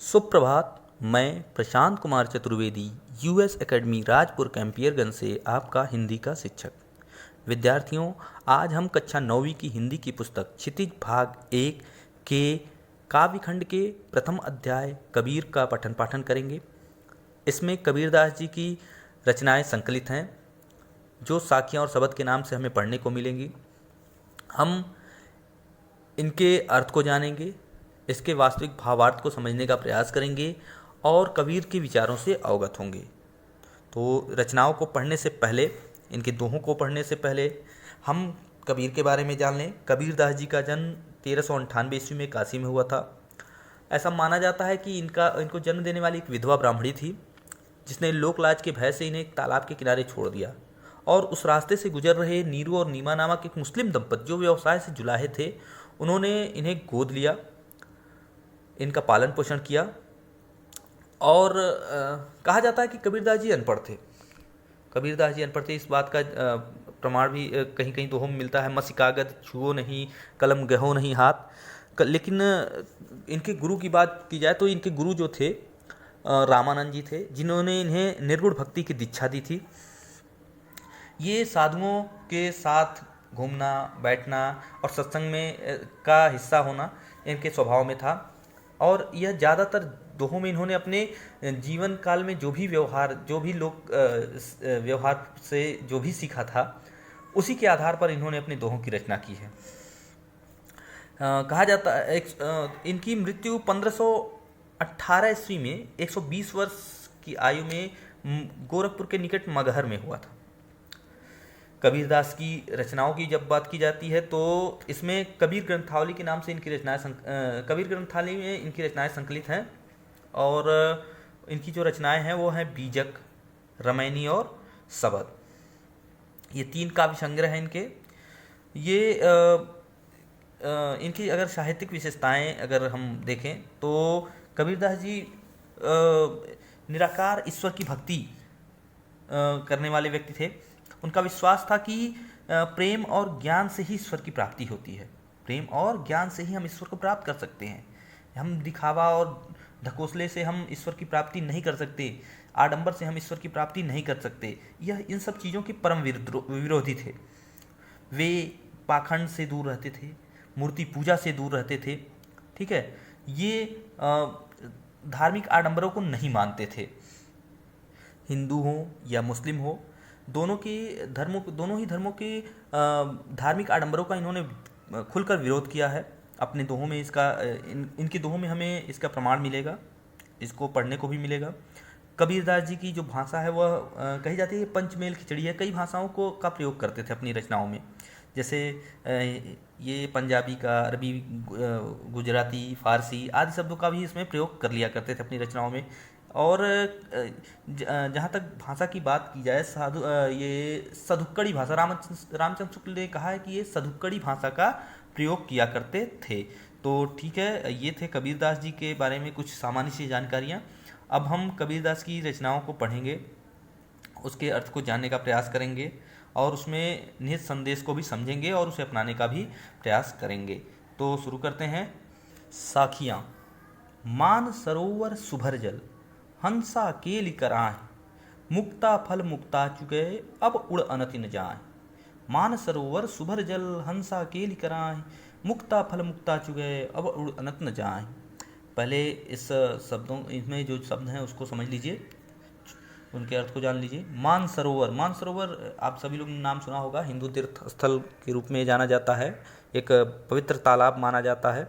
सुप्रभात। मैं Prashant Kumar Chaturvedi US academy Rajpur Campierganj से आपका हिंदी का शिक्षक। विद्यार्थियों, आज हम कक्षा 9वीं की हिंदी की पुस्तक क्षितिज भाग 1 के काव्यखंड के प्रथम अध्याय कबीर का पठन पाठन करेंगे। इसमें कबीरदास जी की रचनाएं संकलित हैं जो साखियाँ और शब्द के नाम से हमें पढ़ने को मिलेंगी। हम इनके अर्थ को जानेंगे, इसके वास्तविक भावार्थ को समझने का प्रयास करेंगे और कबीर के विचारों से अवगत होंगे। तो रचनाओं को पढ़ने से पहले, इनके दोहों को पढ़ने से पहले हम कबीर के बारे में जान लें। कबीरदास जी का जन्म 1398 ईस्वी में काशी में हुआ था। ऐसा माना जाता है कि इनको जन्म देने वाली एक विधवा ब्राह्मणी थी जिसने लोकलाज के भय से इन्हें एक तालाब के किनारे छोड़ दिया और उस रास्ते से गुजर रहे नीरू और नीमा नामक एक मुस्लिम दंपति जो व्यवसाय से जुलाहे थे, उन्होंने इन्हें गोद लिया, इनका पालन पोषण किया। और कहा जाता है कि कबीरदास जी अनपढ़ थे। कबीरदास जी अनपढ़ थे, इस बात का प्रमाण भी कहीं कहीं दोहों में मिलता है। मसी कागज छुओ नहीं, कलम गहो नहीं हाथ। लेकिन इनके गुरु की बात की जाए तो इनके गुरु जो थे रामानंद जी थे, जिन्होंने इन्हें निर्गुण भक्ति की दीक्षा दी थी। ये साधुओं के साथ घूमना बैठना और सत्संग में का हिस्सा होना इनके स्वभाव में था। और यह ज़्यादातर दोहों में इन्होंने अपने जीवन काल में जो भी व्यवहार से जो भी सीखा था, उसी के आधार पर इन्होंने अपने दोहों की रचना की है। कहा जाता है इनकी मृत्यु 1518 ईस्वी में 120 वर्ष की आयु में गोरखपुर के निकट मगहर में हुआ था। कबीरदास की रचनाओं की जब बात की जाती है तो इसमें कबीर ग्रंथावली के नाम से कबीर ग्रंथावली में इनकी रचनाएं संकलित हैं। और इनकी जो रचनाएं हैं वो हैं बीजक, रमैनी और सबद। ये 3 काव्य संग्रह हैं इनके। ये इनकी अगर साहित्यिक विशेषताएं अगर हम देखें तो कबीरदास जी निराकार ईश्वर की भक्ति करने वाले व्यक्ति थे। उनका विश्वास था कि प्रेम और ज्ञान से ही ईश्वर की प्राप्ति होती है। प्रेम और ज्ञान से ही हम ईश्वर को प्राप्त कर सकते हैं। हम दिखावा और ढकोसले से हम ईश्वर की प्राप्ति नहीं कर सकते, आडंबर से हम ईश्वर की प्राप्ति नहीं कर सकते। यह इन सब चीज़ों के परम विरोधी थे। वे पाखंड से दूर रहते थे, मूर्ति पूजा से दूर रहते थे। ठीक है, ये धार्मिक आडंबरों को नहीं मानते थे। हिंदू हो या मुस्लिम हो, दोनों ही धर्मों के धार्मिक आडंबरों का इन्होंने खुलकर विरोध किया है। अपने दोहों में इनके दोहों में हमें इसका प्रमाण मिलेगा, इसको पढ़ने को भी मिलेगा। कबीरदास जी की जो भाषा है वह कही जाती है पंचमेल खिचड़ी है। कई भाषाओं का प्रयोग करते थे अपनी रचनाओं में, जैसे ये पंजाबी का, अरबी, गुजराती, फारसी आदि शब्दों का भी इसमें प्रयोग कर लिया करते थे अपनी रचनाओं में। और जहाँ तक भाषा की बात की जाए, ये सधुक्कड़ी भाषा, रामचंद्र शुक्ल ने कहा है कि ये सधुक्कड़ी भाषा का प्रयोग किया करते थे। तो ठीक है, ये थे कबीरदास जी के बारे में कुछ सामान्य सी जानकारियाँ। अब हम कबीरदास की रचनाओं को पढ़ेंगे, उसके अर्थ को जानने का प्रयास करेंगे और उसमें निहित संदेश को भी समझेंगे और उसे अपनाने का भी प्रयास करेंगे। तो शुरू करते हैं। साखियाँ। मान सरोवर सुभर जल, हंसा केलि कराह, मुक्ता फल मुक्ता चुके, अब उड़ अनति न जाए। मान सरोवर सुभर जल, हंसा केलि कराह, मुक्ता फल मुक्ता चुके, अब उड़ अनत न जाए। पहले इसमें जो शब्द हैं उसको समझ लीजिए, उनके अर्थ को जान लीजिए। मान सरोवर आप सभी लोग ने नाम सुना होगा। हिंदू तीर्थ स्थल के रूप में जाना जाता है, एक पवित्र तालाब माना जाता है।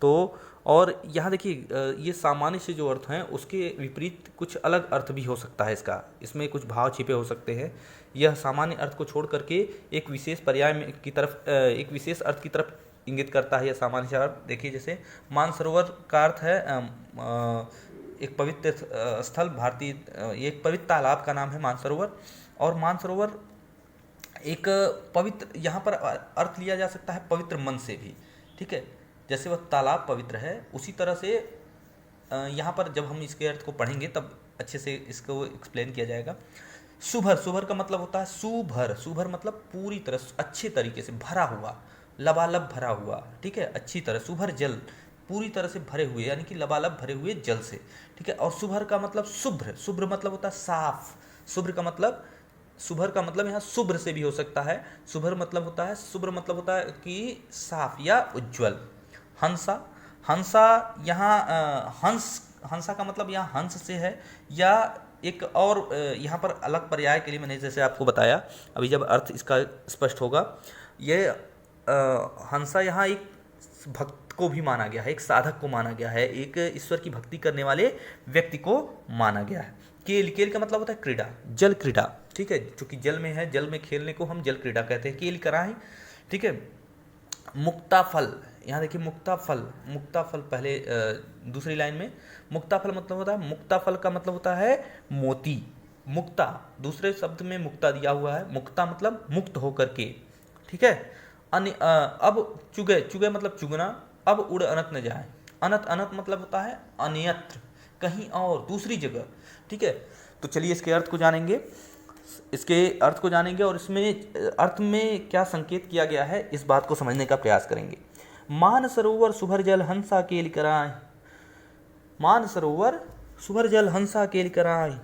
तो और यहाँ देखिए, ये सामान्य से जो अर्थ हैं उसके विपरीत कुछ अलग अर्थ भी हो सकता है इसमें कुछ भाव छिपे हो सकते हैं। यह सामान्य अर्थ को छोड़ करके एक विशेष पर्याय की तरफ, एक विशेष अर्थ की तरफ इंगित करता है यह सामान्य से अर्थ। देखिए, जैसे मानसरोवर का अर्थ है एक पवित्र स्थल, एक पवित्र तालाब का नाम है मानसरोवर। और मानसरोवर एक पवित्र, यहाँ पर अर्थ लिया जा सकता है पवित्र मन से भी। ठीक है, जैसे वह तालाब पवित्र है, उसी तरह से यहाँ पर जब हम इसके अर्थ को पढ़ेंगे तब अच्छे से इसको एक्सप्लेन किया जाएगा। सुभर का मतलब होता है सुभर मतलब पूरी तरह अच्छे तरीके से भरा हुआ, लबालब भरा हुआ। ठीक है, अच्छी तरह। सुभर जल, पूरी तरह से भरे हुए, यानी कि लबालब भरे हुए जल से, ठीक है। और शुभ्र का मतलब शुभ्र, शुभ्र मतलब होता है साफ, शुभ्र का मतलब, शुभ्र का मतलब यहाँ शुभ्र से भी हो सकता है, शुभ्र मतलब होता है, शुभ्र मतलब होता है कि साफ या उज्ज्वल। हंसा, हंसा यहाँ हंस, हंसा का मतलब यहाँ हंस से है, या एक और यहाँ पर अलग पर्याय के लिए मैंने जैसे आपको बताया, अभी जब अर्थ इसका स्पष्ट होगा, ये हंसा यहाँ एक भक्त को भी माना गया है, एक साधक को माना गया है, एक ईश्वर की भक्ति करने वाले व्यक्ति को माना गया है। केल, केल का मतलब होता है क्रीड़ा, जल क्रीड़ा, ठीक है, चूंकि जल में है, जल में खेलने को हम जल क्रीड़ा कहते हैं, केल कराएं, ठीक है। मुक्ता फल, यहाँ देखिए मुक्ता फल, मुक्ता फल पहले दूसरी लाइन में, मुक्ता फल मतलब होता है, मुक्ता फल का मतलब होता है मोती, मुक्ता दूसरे शब्द में मुक्ता दिया हुआ है, मुक्ता मतलब मुक्त होकर के, ठीक है। अब चुगे, चुगे मतलब चुगना, अब उड़ अनत न जाए, अनत, अनत मतलब होता है अन्यत्र, कहीं और, दूसरी जगह, ठीक है। तो चलिए इसके अर्थ को जानेंगे, इसके अर्थ को जानेंगे और इसमें अर्थ में क्या संकेत किया गया है इस बात को समझने का प्रयास करेंगे। मान सरोवर सुभर जल हंसा केल कराए, मान सरोवर सुभर जल हंसा केल कराए,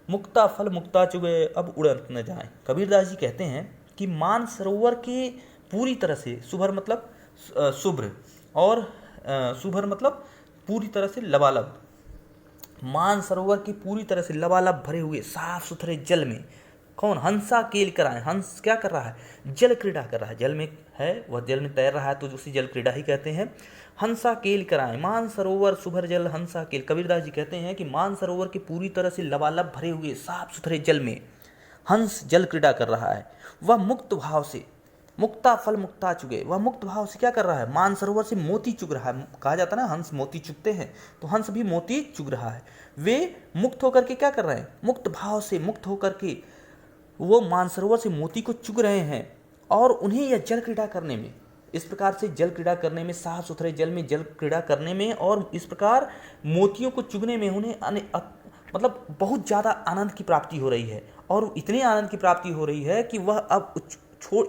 मुक्ता फल मुक्ता चुगे अब उड़त न जाए। कबीरदास जी कहते हैं कि मान सरोवर के पूरी तरह से, सुभर मतलब शुभ्र, और सुभर मतलब पूरी तरह से लबालब, मान सरोवर की पूरी तरह से लबालब भरे हुए साफ सुथरे जल में कौन हंसा केल कराए, हंस क्या कर रहा है, जल क्रीड़ा कर रहा है, जल में है, वह जल में तैर रहा है, तो उसी जल क्रीड़ा ही कहते हैं। हंसा केल कराए, मान सरोवर सुभर जल हंसा केल, कबीरदास जी कहते हैं कि मान सरोवर की पूरी तरह से लबालब भरे हुए साफ सुथरे जल में हंस जल क्रीड़ा कर रहा है, वह मुक्त भाव से, मुक्ता फल मुक्ता चुगे, वह मुक्त भाव से क्या कर रहा है, मान सरोवर से मोती चुग रहा है, कहा जाता है ना हंस मोती चुगते हैं, तो हंस भी मोती चुग रहा है, वे मुक्त होकर के क्या कर रहे हैं, मुक्त भाव से मुक्त होकर के वो मानसरोवर से मोती को चुग रहे हैं, और उन्हें यह जल क्रीड़ा करने में, इस प्रकार से जल क्रीड़ा करने में, साफ सुथरे जल में जल क्रीड़ा करने में, और इस प्रकार मोतियों को चुगने में उन्हें मतलब बहुत ज़्यादा आनंद की प्राप्ति हो रही है, और इतने आनंद की प्राप्ति हो रही है कि वह अब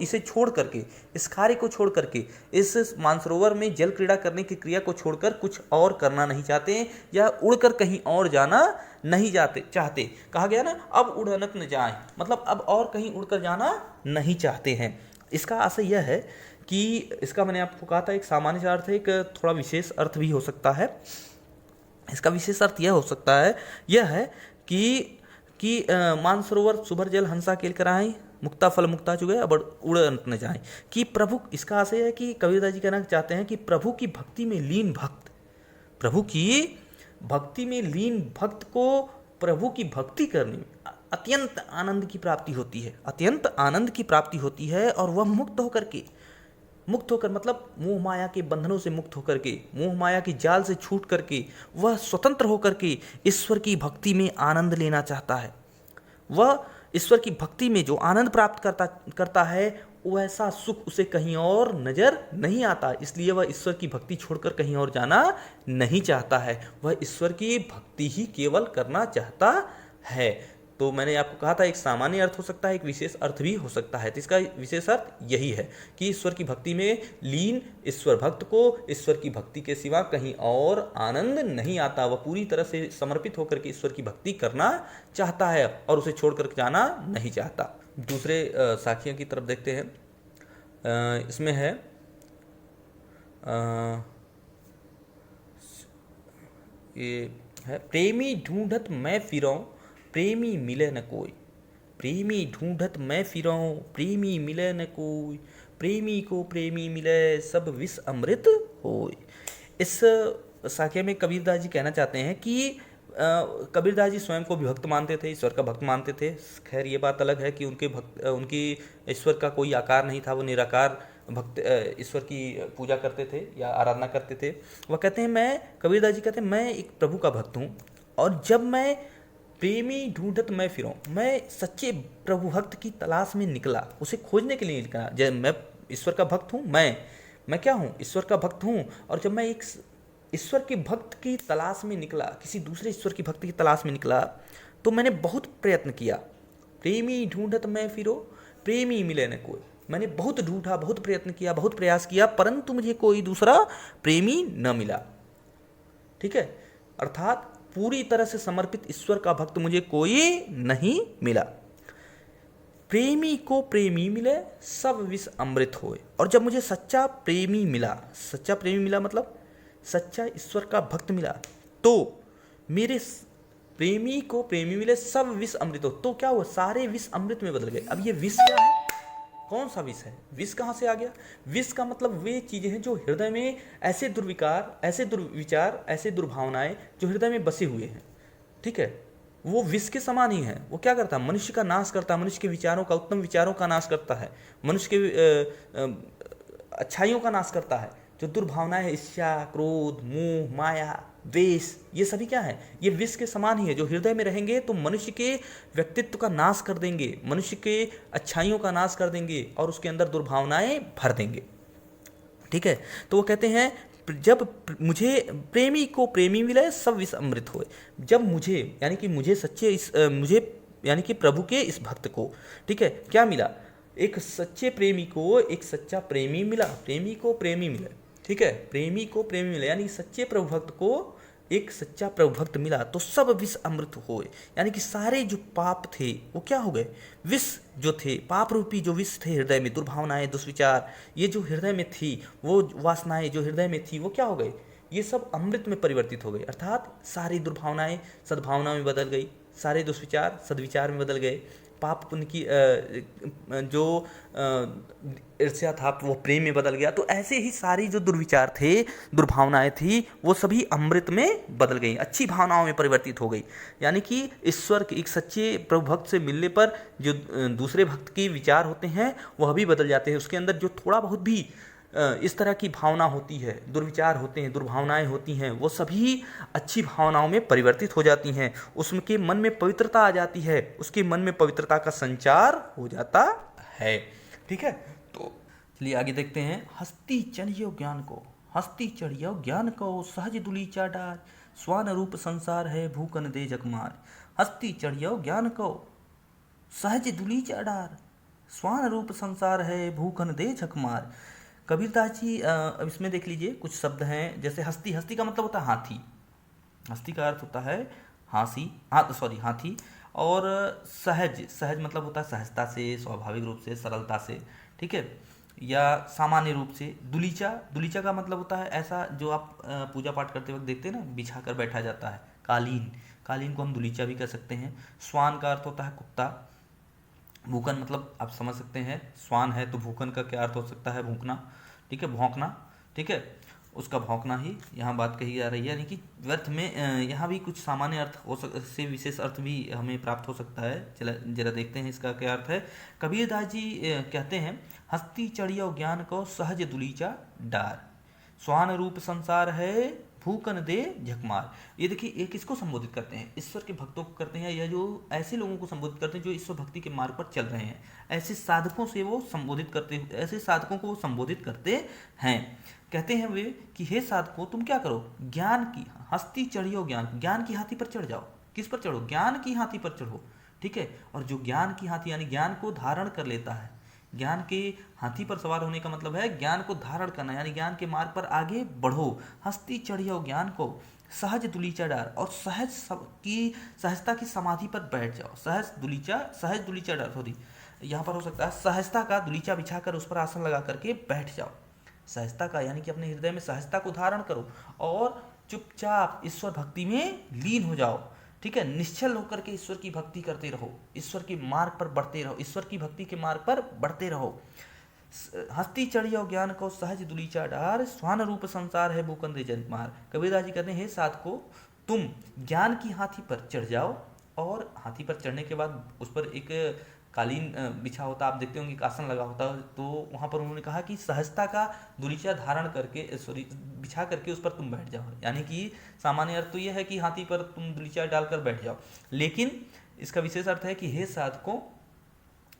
इसे छोड़ करके, इस कार्य को छोड़ करके, इस मानसरोवर में जल क्रीड़ा करने की क्रिया को छोड़कर कुछ और करना नहीं चाहते, या उड़कर कहीं और जाना नहीं चाहते। कहा गया ना अब उड़नत न जाए, मतलब अब और कहीं उड़कर जाना नहीं चाहते हैं। इसका आशय यह है कि इसका मैंने आपको कहा था एक सामान्य अर्थ है, एक थोड़ा विशेष अर्थ भी हो सकता है। इसका विशेष अर्थ यह हो सकता है, यह है कि मानसरोवर सुभर जल हंसा केल कराएं, मुक्ता फल मुक्ता चुगे अब उड़ अंत न जाए, कि प्रभु, इसका आशय है कि कबीरदास जी कहना चाहते हैं कि प्रभु की भक्ति में लीन भक्त, प्रभु की भक्ति में लीन भक्त को प्रभु की भक्ति करने में अत्यंत आनंद की प्राप्ति होती है, अत्यंत आनंद की प्राप्ति होती है, और वह मुक्त होकर मतलब मोह माया के बंधनों से मुक्त होकर के, मोह माया की जाल से छूट करके, वह स्वतंत्र होकर के ईश्वर की भक्ति में आनंद लेना चाहता है। वह ईश्वर की भक्ति में जो आनंद प्राप्त करता है, वैसा सुख उसे कहीं और नजर नहीं आता, इसलिए वह ईश्वर की भक्ति छोड़कर कहीं और जाना नहीं चाहता है, वह ईश्वर की भक्ति ही केवल करना चाहता है। तो मैंने आपको कहा था एक सामान्य अर्थ हो सकता है, एक विशेष अर्थ भी हो सकता है। तो इसका विशेष अर्थ यही है कि ईश्वर की भक्ति में लीन ईश्वर भक्त को ईश्वर की भक्ति के सिवा कहीं और आनंद नहीं आता, वह पूरी तरह से समर्पित होकर के ईश्वर की भक्ति करना चाहता है और उसे छोड़कर जाना नहीं चाहता। दूसरे साखियों की तरफ देखते हैं। इसमें है ये है, प्रेमी ढूंढत मैं फिरऊं प्रेमी मिले न कोई, प्रेमी ढूंढत मैं फिरऊं प्रेमी मिले न कोई, प्रेमी को प्रेमी मिले सब विष अमृत होय। इस साखिया में कबीरदास जी कहना चाहते हैं कि कबीरदास जी स्वयं को भी भक्त मानते थे, ईश्वर का भक्त मानते थे। खैर ये बात अलग है कि उनकी ईश्वर का कोई आकार नहीं था, वो निराकार भक्त ईश्वर की पूजा करते थे या आराधना करते थे। वह कहते हैं, कबीरदास जी कहते हैं, मैं एक प्रभु का भक्त हूँ, और जब मैं प्रेमी ढूंढत मैं फिरूं, मैं सच्चे प्रभु भक्त की तलाश में निकला, उसे खोजने के लिए निकला। जब मैं ईश्वर का भक्त हूँ, मैं क्या हूँ, ईश्वर का भक्त हूँ, और जब मैं एक ईश्वर के भक्त की तलाश में निकला, किसी दूसरे ईश्वर की भक्ति की तलाश में निकला, तो मैंने बहुत प्रयत्न किया। प्रेमी ढूंढत मैं फिरो प्रेमी मिले न कोई, मैंने बहुत ढूंढा, बहुत प्रयत्न किया, बहुत प्रयास किया, परंतु मुझे कोई दूसरा प्रेमी न मिला। ठीक है, अर्थात पूरी तरह से समर्पित ईश्वर का भक्त मुझे कोई नहीं मिला। प्रेमी को प्रेमी मिले, सब विष अमृत होए। और जब मुझे सच्चा प्रेमी मिला, सच्चा प्रेमी मिला मतलब सच्चा ईश्वर का भक्त मिला, तो मेरे प्रेमी को प्रेमी मिले, सब विष अमृत हो। तो क्या हुआ, सारे विष अमृत में बदल गए। अब ये विष क्या है, कौन सा विष है, विष कहाँ से आ गया? विष का मतलब वे चीजें हैं जो हृदय में ऐसे दुर्विकार, ऐसे दुर्विचार, ऐसे दुर्भावनाएं जो हृदय में बसे हुए हैं। ठीक है, वो विष के समान ही है। वो क्या करता है, मनुष्य का नाश करता है, मनुष्य के विचारों का, उत्तम विचारों का नाश करता है, मनुष्य के अच्छाइयों का नाश करता है। जो दुर्भावनाएं है, ईर्ष्या, क्रोध, मोह, माया, द्वेष, ये सभी क्या है, ये विष के समान ही है। जो हृदय में रहेंगे तो मनुष्य के व्यक्तित्व का नाश कर देंगे, मनुष्य के अच्छाइयों का नाश कर देंगे और उसके अंदर दुर्भावनाएं भर देंगे। ठीक है, तो वो कहते हैं जब मुझे प्रेमी को प्रेमी मिले, सब विष अमृत होए। जब मुझे यानी कि मुझे सच्चे मुझे यानी कि प्रभु के इस भक्त को, ठीक है, क्या मिला, एक सच्चे प्रेमी को एक सच्चा प्रेमी मिला, प्रेमी को प्रेमी मिले। ठीक है, प्रेमी को प्रेमी मिले यानी सच्चे प्रभु भक्त को एक सच्चा प्रभु भक्त मिला, तो सब विष अमृत होए। यानी कि सारे जो पाप थे वो क्या हो गए, विष जो थे, पाप रूपी जो विष थे हृदय में, दुर्भावनाएं, दुष्विचार, ये जो हृदय में थी, वो वासनाएं जो हृदय में थी, वो क्या हो गए, ये सब अमृत में परिवर्तित हो गए। अर्थात सारी दुर्भावनाएं सद्भावना में बदल गई, सारे दुष्विचार सद्विचार में बदल गए, पाप पुण्य की जो ईर्ष्या था वो प्रेम में बदल गया। तो ऐसे ही सारी जो दुर्विचार थे, दुर्भावनाएं थी, वो सभी अमृत में बदल गई, अच्छी भावनाओं में परिवर्तित हो गई। यानी कि ईश्वर के एक सच्चे प्रभु भक्त से मिलने पर जो दूसरे भक्त के विचार होते हैं वह भी बदल जाते हैं। उसके अंदर जो थोड़ा बहुत भी इस तरह की भावना होती है, दुर्विचार होते हैं, दुर्भावनाएं होती हैं, वो सभी अच्छी भावनाओं में परिवर्तित हो जाती हैं। उसके मन में पवित्रता आ जाती है, उसके मन में पवित्रता का संचार हो जाता है। ठीक है, तो चलिए आगे देखते हैं। हस्ती चढ़ियो ज्ञान को, हस्ती चढ़ियो ज्ञान को, सहज दुलीचा डार, स्वान रूप संसार है, भूकन दे जगमार। हस्ती चढ़ियो ज्ञान को, सहज दुलीचा डार, स्वान रूप संसार है, भूकन दे झकमार। कबीरदास जी अब इसमें देख लीजिए कुछ शब्द हैं, जैसे हस्ती, हस्ती का मतलब होता है हाथी, हस्ती का अर्थ होता है हाथी। और सहज, सहज मतलब होता है सहजता से, स्वाभाविक रूप से, सरलता से। ठीक है, या सामान्य रूप से। दुलीचा, दुलीचा का मतलब होता है ऐसा जो आप पूजा पाठ करते वक्त देखते हैं ना, बिछा कर बैठा जाता है। कालीन, कालीन को हम दुलीचा भी कह सकते हैं। स्वान का अर्थ होता है कुत्ता। भूकन मतलब आप समझ सकते हैं, स्वान है तो भूकन का क्या अर्थ हो सकता है, भूकना। ठीक है, भौंकना। ठीक है, उसका भौंकना ही यहाँ बात कही जा रही है। यानी कि व्यर्थ में यहाँ भी कुछ सामान्य अर्थ हो से विशेष अर्थ भी हमें प्राप्त हो सकता है। चला जरा देखते हैं इसका क्या अर्थ है। कबीरदास जी कहते हैं, हस्ती चढ़ियो ज्ञान को, सहज दुलीचा डार, स्वान रूप संसार है, भूकन दे झकमार। ये देखिए, एक किसको संबोधित करते हैं, ईश्वर के भक्तों को करते हैं, या जो ऐसे लोगों को संबोधित करते हैं जो ईश्वर भक्ति के मार्ग पर चल रहे हैं, ऐसे साधकों से वो संबोधित करते हैं, ऐसे साधकों को वो संबोधित करते हैं। कहते हैं वे कि हे साधकों, तुम क्या करो, ज्ञान की हस्ती चढ़ियो ज्ञान, ज्ञान की हाथी पर चढ़ जाओ। किस पर चढ़ो, ज्ञान की हाथी पर चढ़ो। ठीक है, और जो ज्ञान की हाथी यानी ज्ञान को धारण कर लेता है, ज्ञान के हाथी पर सवार होने का मतलब है ज्ञान को धारण करना, यानी ज्ञान के मार्ग पर आगे बढ़ो। हस्ती चढ़ियो ज्ञान को, सहज दुलीचा डार, और सहजता की समाधि पर बैठ जाओ। सहज दुलीचा डार, सॉरी, यहाँ पर हो सकता है सहजता का दुलीचा बिछाकर उस पर आसन लगा करके बैठ जाओ। सहजता का यानी कि अपने हृदय में सहजता को धारण करो और चुपचाप ईश्वर भक्ति में लीन हो जाओ। ठीक है, निश्चल होकर के ईश्वर की भक्ति करते रहो, ईश्वर के मार्ग पर बढ़ते रहो, ईश्वर की भक्ति के मार्ग पर बढ़ते रहो। हस्ती चढ़ियो ज्ञान को, सहज दुलीचा डार, स्वान रूप संसार है, भूकन दे जगमार। कबीरदास जी कहते हैं, हे साधको, तुम ज्ञान की हाथी पर चढ़ जाओ। और हाथी पर चढ़ने के बाद उस पर एक कालीन बिछा होता, आप देखते होंगे, एक आसन लगा होता, तो वहां पर उन्होंने कहा कि सहजता का दुलीचा धारण करके, बिछा करके उस पर तुम बैठ जाओ। यानी कि सामान्य अर्थ तो यह है कि हाथी पर तुम दुलीचा डालकर बैठ जाओ, लेकिन इसका विशेष अर्थ है कि हे साधकों,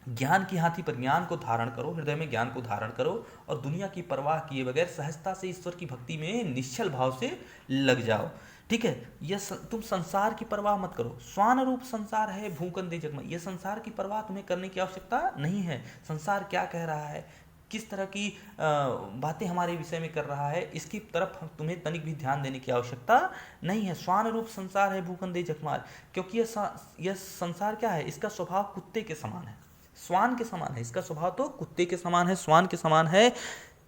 ज्ञान की हाथी पर ज्ञान को धारण करो, हृदय में ज्ञान को धारण करो और दुनिया की परवाह किए बगैर सहजता से ईश्वर की भक्ति में निश्चल भाव से लग जाओ। ठीक है, तुम संसार की परवाह मत करो। स्वान रूप संसार है भूकंदे जगमग, ये संसार की परवाह तुम्हें करने की आवश्यकता नहीं है। संसार क्या कह रहा है, किस तरह की बातें हमारे विषय में कर रहा है, इसकी तरफ तुम्हें तनिक भी ध्यान देने की आवश्यकता नहीं है। स्वान रूप संसार है भूकंदे जगमाल, क्योंकि यह संसार क्या है, इसका स्वभाव कुत्ते के समान है, स्वान के समान है। इसका स्वभाव तो कुत्ते के समान है, स्वान के समान है।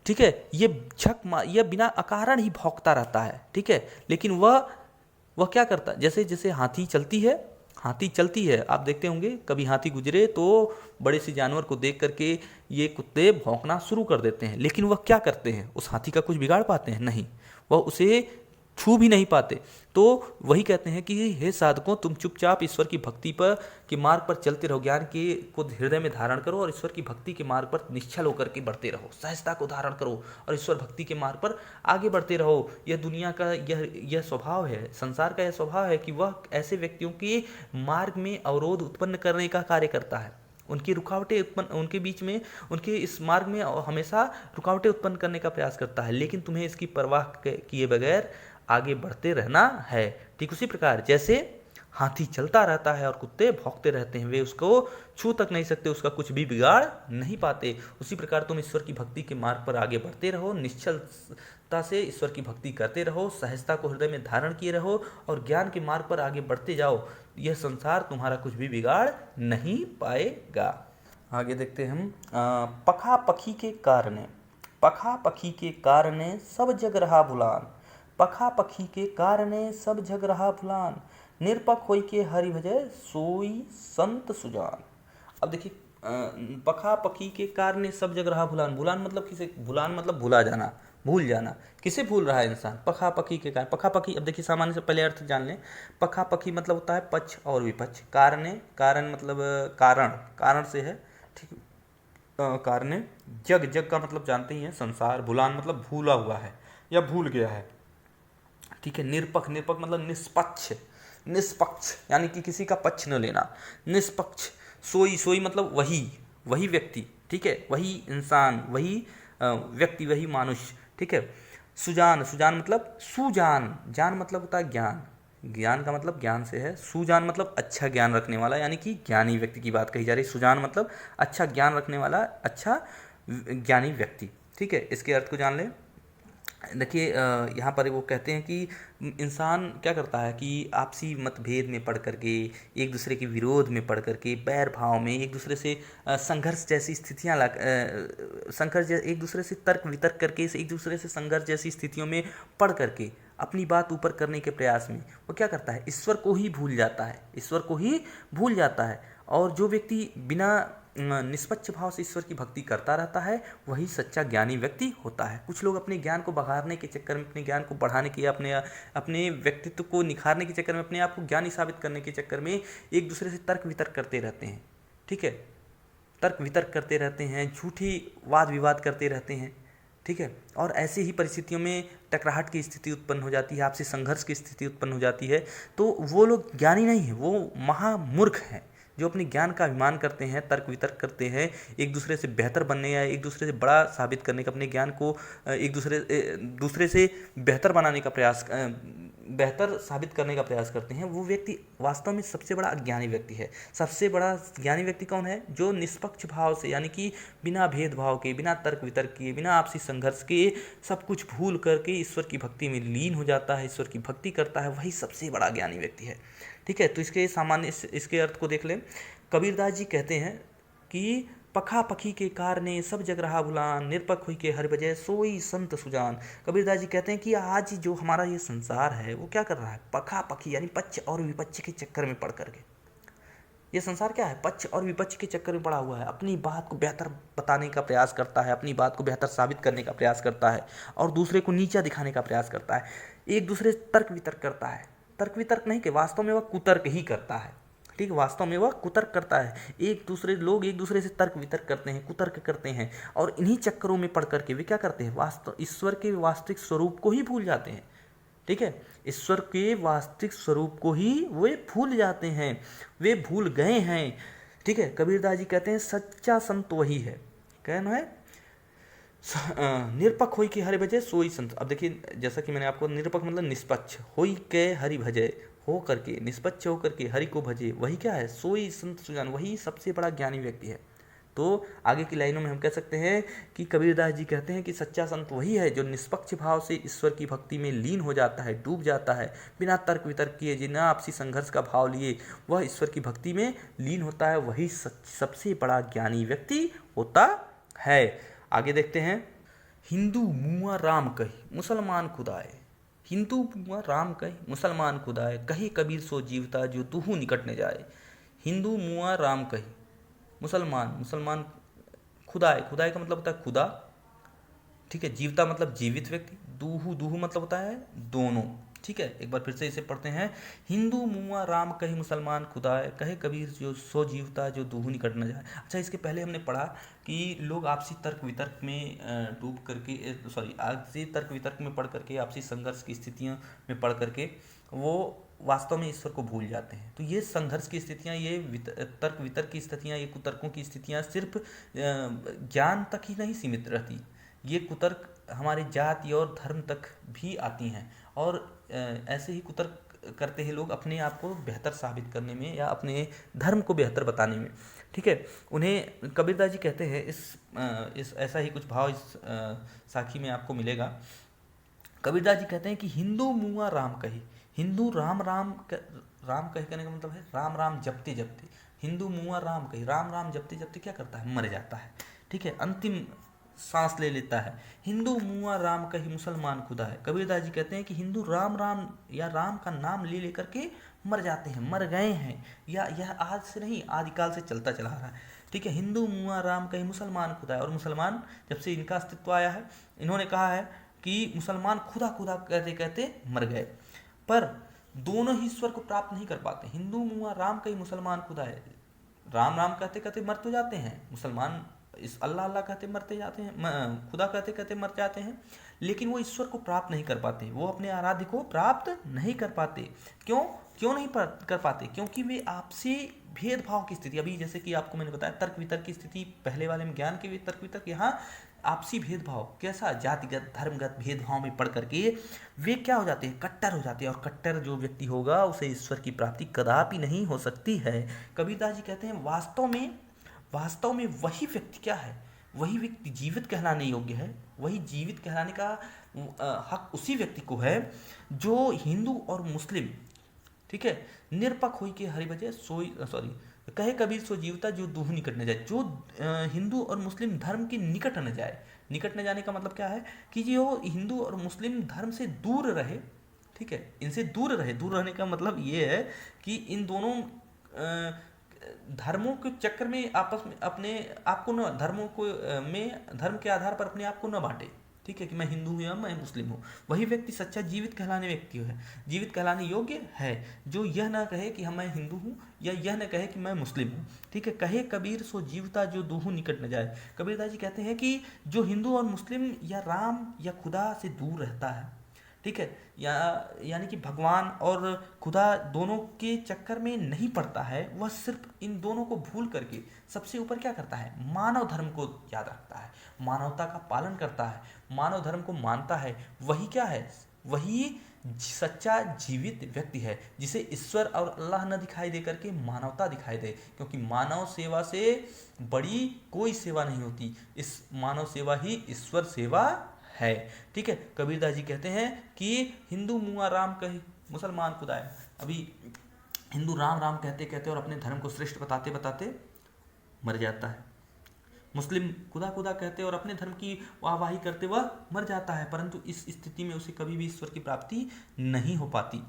ठीक है, यह बिना अकारण ही भौंकता रहता है। ठीक है, लेकिन वह क्या करता है, जैसे जैसे हाथी चलती है, आप देखते होंगे कभी हाथी गुजरे तो बड़े से जानवर को देख करके ये कुत्ते भौंकना शुरू कर देते हैं, लेकिन वह क्या करते हैं, उस हाथी का कुछ बिगाड़ पाते हैं? नहीं, वह उसे छू भी नहीं पाते। तो वही कहते हैं कि हे साधकों, तुम चुपचाप ईश्वर की भक्ति पर के मार्ग पर चलते रहो, ज्ञान के को हृदय में धारण करो और ईश्वर की भक्ति के मार्ग पर निश्चल होकर के बढ़ते रहो, सहजता को धारण करो और ईश्वर भक्ति के मार्ग पर आगे बढ़ते रहो। यह दुनिया का यह स्वभाव है, संसार का यह स्वभाव है कि वह ऐसे व्यक्तियों के मार्ग में अवरोध उत्पन्न करने का कार्य करता है, उनकी रुकावटें उत्पन्न, उनके बीच में, उनके इस मार्ग में हमेशा रुकावटें उत्पन्न करने का प्रयास करता है, लेकिन तुम्हें इसकी परवाह किए बगैर आगे बढ़ते रहना है। ठीक उसी प्रकार जैसे हाथी चलता रहता है और कुत्ते भौंकते रहते हैं, वे उसको छू तक नहीं सकते, उसका कुछ भी बिगाड़ नहीं पाते, उसी प्रकार तुम ईश्वर की भक्ति के मार्ग पर आगे बढ़ते रहो, निश्चलता से ईश्वर की भक्ति करते रहो, सहजता को हृदय में धारण किए रहो और ज्ञान के मार्ग पर आगे बढ़ते जाओ। यह संसार तुम्हारा कुछ भी बिगाड़ नहीं पाएगा। आगे देखते हैं हम, पखा पखी के कारणे, पखा पखी के कारणे सब जग रहा भुलान, पखा पखी के कारणे सब जग रहा भुलान, निरपक होई के हरि भजय सोई संत सुजान। अब देखिए, पखा पखी के कारणे सब जग रहा भुलान, भुलान मतलब किसे, भुलान मतलब भुला जाना, भूल जाना। किसे भूल रहा है इंसान? पखा पखी के कारण। पखा पखी, अब देखिए सामान्य से पहले अर्थ जान लें। पखा पखी मतलब होता है पक्ष और विपक्ष। कारणे, कारण मतलब कारण, कारण से है। ठीक, कारणे। जग, जग का मतलब जानते ही हैं संसार। भुलान मतलब भूला हुआ है या भूल गया है। ठीक है, निरपक्ष, निरपक्ष मतलब निष्पक्ष, निष्पक्ष यानी कि किसी का पक्ष न लेना, निष्पक्ष। सोई, सोई मतलब वही व्यक्ति। ठीक है, वही इंसान, वही व्यक्ति, वही मनुष्य। ठीक है, सुजान, सुजान मतलब सुजान, जान मतलब होता है ज्ञान, ज्ञान का मतलब ज्ञान से है। सुजान मतलब अच्छा ज्ञान रखने वाला, यानी कि ज्ञानी व्यक्ति की बात कही जा रही है। सुजान मतलब अच्छा ज्ञान रखने वाला, अच्छा ज्ञानी व्यक्ति। ठीक है, इसके अर्थ को जान लें। देखिए, यहाँ पर वो कहते हैं कि इंसान क्या करता है कि आपसी मतभेद में पढ़ करके, एक दूसरे के विरोध में पढ़ करके, बैर भाव में, एक दूसरे से संघर्ष जैसी स्थितियाँ एक दूसरे से तर्क वितर्क करके, एक दूसरे से संघर्ष जैसी स्थितियों में पढ़ करके अपनी बात ऊपर करने के प्रयास में वो क्या करता है, ईश्वर को ही भूल जाता है, ईश्वर को ही भूल जाता है। और जो व्यक्ति बिना निष्पक्ष भाव से ईश्वर की भक्ति करता रहता है, वही सच्चा ज्ञानी व्यक्ति होता है। कुछ लोग अपने ज्ञान को बघारने के चक्कर में, अपने ज्ञान को बढ़ाने के, अपने व्यक्तित्व को निखारने के चक्कर में, अपने आप को ज्ञानी साबित करने के चक्कर में एक दूसरे से तर्क वितर्क करते रहते हैं। ठीक है, तर्क वितर्क करते रहते हैं, झूठी वाद विवाद करते रहते हैं। ठीक है, और ऐसे ही परिस्थितियों में टकराहट की स्थिति उत्पन्न हो जाती है, आपसी संघर्ष की स्थिति उत्पन्न हो जाती है। तो वो लोग ज्ञानी नहीं है, वो महामूर्ख हैं, जो अपने ज्ञान का अभिमान करते हैं, तर्क वितर्क करते हैं, एक दूसरे से बेहतर बनने या एक दूसरे से बड़ा साबित करने का, अपने ज्ञान को एक दूसरे से बेहतर बनाने का प्रयास, बेहतर साबित करने का प्रयास करते हैं। वो व्यक्ति वास्तव में सबसे बड़ा अज्ञानी व्यक्ति है। सबसे बड़ा ज्ञानी व्यक्ति कौन है? जो निष्पक्ष भाव से, यानी कि बिना भेदभाव के, बिना तर्क वितर्क किए, बिना आपसी संघर्ष के सब कुछ भूल करके ईश्वर की भक्ति में लीन हो जाता है, ईश्वर की भक्ति करता है, वही सबसे बड़ा ज्ञानी व्यक्ति है। ठीक है, तो इसके अर्थ को देख लें। कबीरदास जी कहते हैं कि पखा पखी के कारणे सब जग रहा भुलान, निरपक हुई के हरि भजय सोई संत सुजान। कबीरदास जी कहते हैं कि आज जो हमारा ये संसार है वो क्या कर रहा है? पखा पखी यानी पक्ष और विपक्ष के चक्कर में पड़ करके, ये संसार क्या है? पक्ष और विपक्ष के चक्कर में पड़ा हुआ है। अपनी बात को बेहतर बताने का प्रयास करता है, अपनी बात को बेहतर साबित करने का प्रयास करता है और दूसरे को नीचा दिखाने का प्रयास करता है। एक दूसरे से तर्क वितर्क करता है, तर्क वितर्क नहीं कि वास्तव में वह कुतर्क ही करता है। ठीक, वास्तव में वह कुतर्क करता है। लोग एक दूसरे से तर्क वितर्क करते हैं, कुतर्क करते हैं और इन्हीं चक्करों में पड़ करके वे क्या करते हैं? ईश्वर के वास्तविक स्वरूप को ही भूल जाते हैं। ठीक है, ईश्वर के वास्तविक स्वरूप को ही वे भूल जाते हैं, वे भूल गए हैं। ठीक है, कबीरदास जी कहते हैं सच्चा संत वही है, कहना है निरपक्ष होई के हरि भजे सोई संत। अब देखिए, जैसा कि मैंने आपको, निरपक्ष मतलब निष्पक्ष, होई के हरि भजे, हो करके निष्पक्ष हो करके हरि को भजे, वही क्या है, सोई संत सुजान, वही सबसे बड़ा ज्ञानी व्यक्ति है। तो आगे की लाइनों में हम कह सकते हैं कि कबीरदास जी कहते हैं कि सच्चा संत वही है जो निष्पक्ष भाव से ईश्वर की भक्ति में लीन हो जाता है, डूब जाता है, बिना तर्क वितर्क किए, बिना आपसी संघर्ष का भाव लिए वह ईश्वर की भक्ति में लीन होता है, वही सबसे बड़ा ज्ञानी व्यक्ति होता है। आगे देखते हैं, हिंदू मुआ राम कही मुसलमान खुदाए, हिंदू मुआ राम कही मुसलमान खुदाए, कही कबीर सो जीवता जो दूहू निकट न जाए। हिंदू मुआ राम कही मुसलमान, मुसलमान खुदाए, खुदाए का मतलब होता है खुदा, ठीक है, जीवता मतलब जीवित व्यक्ति, दूहू, दूहू मतलब होता है दोनों, ठीक है। एक बार फिर से इसे पढ़ते हैं, हिंदू मुआ राम कही मुसलमान खुदाए, कहे कबीर जो सो जीवता जो दूहू निकट न जाए। अच्छा, इसके पहले हमने पढ़ा कि लोग आपसी तर्क वितर्क में डूब करके, आपसी तर्क वितर्क में पढ़ करके, आपसी संघर्ष की स्थितियों में पढ़ करके वो वास्तव में ईश्वर को भूल जाते हैं। तो ये संघर्ष की स्थितियाँ, ये तर्क वितर्क की स्थितियाँ, ये कुतर्कों की स्थितियाँ सिर्फ ज्ञान तक ही नहीं सीमित रहती, ये कुतर्क हमारे जाति और धर्म तक भी आती हैं, और ऐसे ही कुतर्क करते हैं लोग अपने आप को बेहतर साबित करने में या अपने धर्म को बेहतर बताने में, ठीक है। उन्हें कबीरदास जी कहते हैं, इस ऐसा ही कुछ भाव इस साखी में आपको मिलेगा। कबीरदास जी कहते हैं कि हिंदू मुआ राम कही, हिंदू राम राम राम कही कहने का मतलब है राम राम जपते जपते, हिंदू मुआ राम कही, राम राम जपते जपते क्या करता है, मर जाता है, ठीक है, अंतिम सांस ले लेता है। हिंदू मुआ राम कही मुसलमान खुदा है। कबीरदास जी कहते हैं कि हिंदू राम राम या राम का नाम ले लेकर के मर जाते हैं, मर गए हैं, या यह आज से नहीं आदिकाल से चलता चला आ रहा है, ठीक है। हिंदू मुआ राम कही मुसलमान खुदा है, और मुसलमान जब से इनका अस्तित्व आया है, इन्होंने कहा है कि मुसलमान खुदा खुदा कहते कहते मर गए, पर दोनों ही ईश्वर को प्राप्त नहीं कर पाते। हिंदू मुआ राम कही मुसलमान खुदा है, राम राम कहते कहते मर तो जाते हैं, मुसलमान इस अल्लाह अल्लाह कहते मरते जाते हैं, खुदा कहते कहते मर जाते हैं, लेकिन वो ईश्वर को प्राप्त नहीं कर पाते, वो अपने आराध्य को प्राप्त नहीं कर पाते। क्यों क्यों नहीं कर पाते? क्योंकि वे आपसी भेदभाव की स्थिति, अभी जैसे कि आपको मैंने बताया तर्क वितर्क की स्थिति, पहले वाले में ज्ञान के तर्क वितर्क, यहाँ आपसी भेदभाव, कैसा, जातिगत धर्मगत भेदभाव में पढ़ करके वे क्या हो जाते हैं, कट्टर हो जाते हैं, और कट्टर जो व्यक्ति होगा उसे ईश्वर की प्राप्ति कदापि नहीं हो सकती है। कबीरदास जी कहते हैं वास्तव में वही व्यक्ति क्या है, वही व्यक्ति जीवित कहलाने योग्य है, वही जीवित कहलाने का हक उसी व्यक्ति को है जो हिंदू और मुस्लिम, ठीक है, निरपक्ष होई के हरि भजे सोई कहे कबीर सो जीवता जो दूहू निकट न जाए, जो हिंदू और मुस्लिम धर्म के निकट न जाए। निकट न जाने का मतलब क्या है कि जो हिंदू और मुस्लिम धर्म से दूर रहे, ठीक है, इनसे दूर रहे। दूर रहने का मतलब ये है कि इन दोनों धर्मों के चक्कर में आपस में अपने आप को न, धर्मों को में धर्म के आधार पर अपने आप को न बांटे, ठीक है, कि मैं हिंदू हूँ या मैं मुस्लिम हूँ। वही व्यक्ति सच्चा जीवित कहलाने व्यक्ति है, जीवित कहलाने योग्य है, जो यह ना कहे कि हम मैं हिंदू हूँ या यह न कहे कि मैं मुस्लिम हूँ, ठीक है। कहे कबीर सो जीवता जो दूहू निकट न जाए। कबीरदास जी कहते हैं कि जो हिंदू और मुस्लिम या राम या खुदा से दूर रहता है, ठीक है, यानी कि भगवान और खुदा दोनों के चक्कर में नहीं पड़ता है, वह सिर्फ इन दोनों को भूल करके सबसे ऊपर क्या करता है, मानव धर्म को याद रखता है, मानवता का पालन करता है, मानव धर्म को मानता है। वही क्या है, वही सच्चा जीवित व्यक्ति है, जिसे ईश्वर और अल्लाह न दिखाई दे करके मानवता दिखाई दे, क्योंकि मानव सेवा से बड़ी कोई सेवा नहीं होती, इस मानव सेवा ही ईश्वर सेवा है, ठीक है। कबीरदास जी कहते हैं कि हिंदू मुआ राम कही मुसलमान खुदा है। अभी हिंदू राम राम कहते कहते और अपने धर्म को श्रेष्ठ बताते बताते मर जाता है, मुस्लिम खुदा खुदा कहते और अपने धर्म की वाहवाही करते वह मर जाता है, परंतु इस स्थिति में उसे कभी भी ईश्वर की प्राप्ति नहीं हो पाती।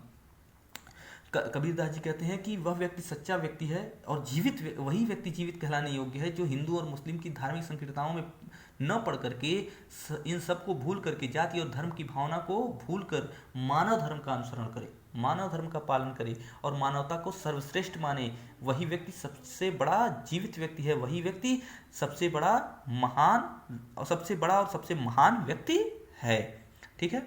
कबीरदास जी कहते हैं कि वह व्यक्ति सच्चा व्यक्ति है और जीवित, वही व्यक्ति जीवित कहलाने योग्य है जो हिंदू और मुस्लिम की धार्मिक संकीर्णताओं में न पढ़ करके, इन सब को भूल करके, जाति और धर्म की भावना को भूल कर मानव धर्म का अनुसरण करे, मानव धर्म का पालन करे और मानवता को सर्वश्रेष्ठ माने। वही व्यक्ति सबसे बड़ा जीवित व्यक्ति है, वही व्यक्ति सबसे बड़ा और सबसे महान व्यक्ति है, ठीक है।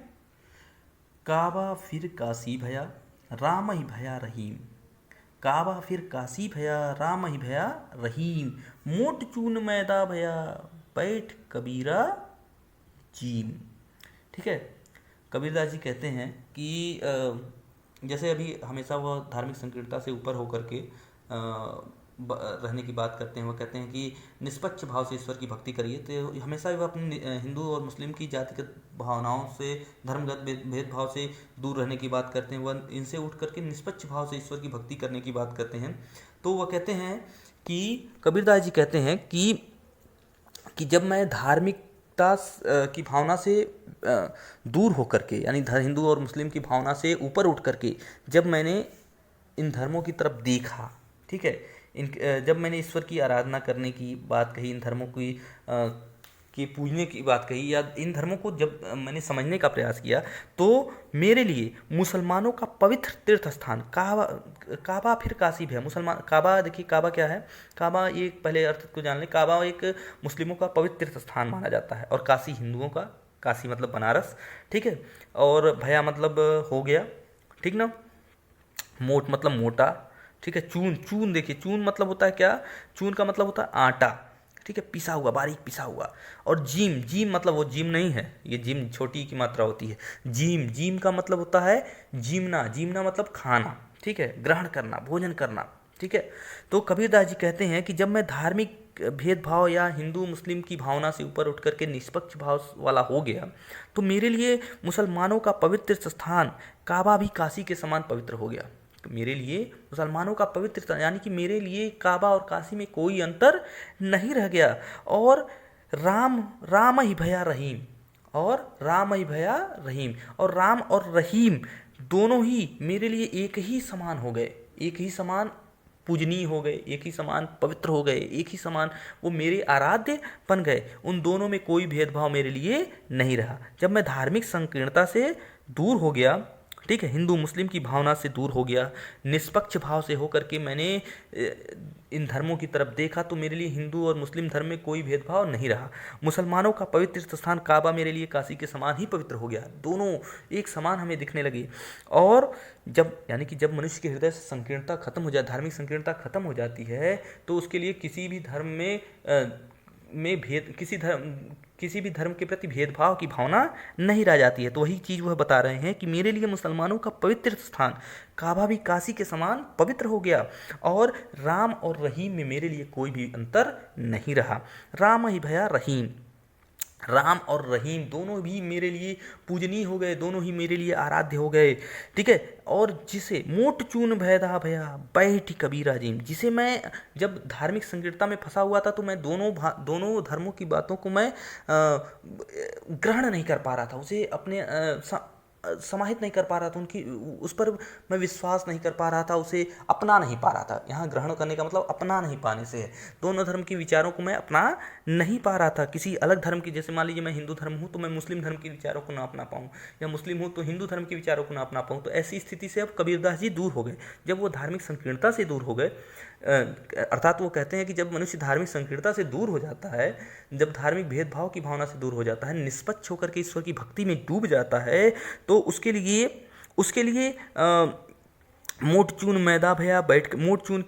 काबा फिर काशी भया राम ही भया रहीम, काबा फिर काशी भया, राम ही भया रहीम, मोट चून मैदा भया, बैठ कबीरा जीम। ठीक है। कबीरदास जी कहते हैं कि जैसे अभी हमेशा वह धार्मिक संकीर्णता से ऊपर होकर के रहने की बात करते हैं। वह कहते हैं कि निष्पक्ष भाव से ईश्वर की भक्ति करिए। तो हमेशा वह अपने हिंदू और मुस्लिम की जातिगत भावनाओं से, धर्मगत भेदभाव से दूर रहने की बात करते हैं। वह इनसे उठ करके निष्पक्ष भाव से ईश्वर की भक्ति करने की बात करते हैं। तो वह कहते हैं कि कबीरदास जी कहते हैं कि जब मैं धार्मिकता की भावना से दूर होकर के, यानी हिंदू और मुस्लिम की भावना से ऊपर उठ करके जब मैंने इन धर्मों की तरफ देखा, ठीक है, जब मैंने ईश्वर की आराधना करने की बात कही, इन धर्मों की के पूजने की बात कही, या इन धर्मों को जब मैंने समझने का प्रयास किया, तो मेरे लिए मुसलमानों का पवित्र तीर्थ स्थान काबा फिर काशी भी है। मुसलमान काबा, देखिए काबा क्या है। काबा, ये पहले अर्थ को जान लें। काबा एक मुस्लिमों का पवित्र तीर्थ स्थान माना जाता है, और काशी हिंदुओं का, काशी मतलब बनारस, ठीक है। और भया मतलब हो गया, ठीक ना। मोट मतलब मोटा, ठीक है। चून, चून देखिए, चून मतलब होता है क्या, चून का मतलब होता है आटा, ठीक है, पिसा हुआ, बारीक पिसा हुआ। और जीम, जीम मतलब वो जीम नहीं है, ये जीम छोटी की मात्रा होती है। जीम, जीम का मतलब होता है जीमना, जीमना मतलब खाना, ठीक है, ग्रहण करना, भोजन करना, ठीक है। तो कबीरदास जी कहते हैं कि जब मैं धार्मिक भेदभाव या हिंदू मुस्लिम की भावना से ऊपर उठ करके निष्पक्ष भाव वाला हो गया, तो मेरे लिए मुसलमानों का पवित्र स्थान काबा भी काशी के समान पवित्र हो गया। मेरे लिए मुसलमानों का पवित्र, यानी कि मेरे लिए काबा और काशी में कोई अंतर नहीं रह गया। और राम, राम ही भया रहीम, और राम ही भया रहीम, और राम और रहीम दोनों ही मेरे लिए एक ही समान हो गए, एक ही समान पूजनीय हो गए, एक ही समान पवित्र हो गए, एक ही समान वो मेरे आराध्य बन गए। उन दोनों में कोई भेदभाव मेरे लिए नहीं रहा। जब मैं धार्मिक संकीर्णता से दूर हो गया, ठीक है, हिंदू मुस्लिम की भावना से दूर हो गया, निष्पक्ष भाव से होकर के मैंने इन धर्मों की तरफ देखा, तो मेरे लिए हिंदू और मुस्लिम धर्म में कोई भेदभाव नहीं रहा। मुसलमानों का पवित्र स्थान काबा मेरे लिए काशी के समान ही पवित्र हो गया। दोनों एक समान हमें दिखने लगे। और जब, यानी कि जब मनुष्य के हृदय से संकीर्णता खत्म हो जाए, धार्मिक संकीर्णता खत्म हो जाती है, तो उसके लिए किसी भी धर्म में भेद, किसी भी धर्म के प्रति भेदभाव की भावना नहीं रह जाती है। तो वही चीज़ वह बता रहे हैं कि मेरे लिए मुसलमानों का पवित्र स्थान काबा भी काशी के समान पवित्र हो गया, और राम और रहीम में मेरे लिए कोई भी अंतर नहीं रहा। राम ही भया रहीम, राम और रहीम दोनों भी मेरे लिए पूजनीय हो गए, दोनों ही मेरे लिए आराध्य हो गए, ठीक है। और जिसे मोट चून भैदा भया बैठ कबीरा जीम, जिसे मैं जब धार्मिक संकीर्णता में फंसा हुआ था, तो मैं दोनों धर्मों की बातों को मैं ग्रहण नहीं कर पा रहा था, उसे अपने समाहित नहीं कर पा रहा था, उनकी उस पर मैं विश्वास नहीं कर पा रहा था, उसे अपना नहीं पा रहा था। यहाँ ग्रहण करने का मतलब अपना नहीं पाने से है। दोनों धर्म के विचारों को मैं अपना नहीं पा रहा था। किसी अलग धर्म की, जैसे मान लीजिए मैं हिंदू धर्म हूँ, तो मैं मुस्लिम धर्म के विचारों को ना अपना पाऊँ, या मुस्लिम हूँ तो हिंदू धर्म के विचारों को ना अपना पाऊँ। तो ऐसी स्थिति से अब कबीरदास जी दूर हो गए। जब वो धार्मिक संकीर्णता से दूर हो गए, अर्थात वो कहते हैं कि जब मनुष्य धार्मिक संकीर्णता से दूर हो जाता है, जब धार्मिक भेदभाव की भावना से दूर हो जाता है, निष्पक्ष होकर के ईश्वर की भक्ति में डूब जाता है, तो उसके लिए मोट चून मैदा भया बैठ। मोट चून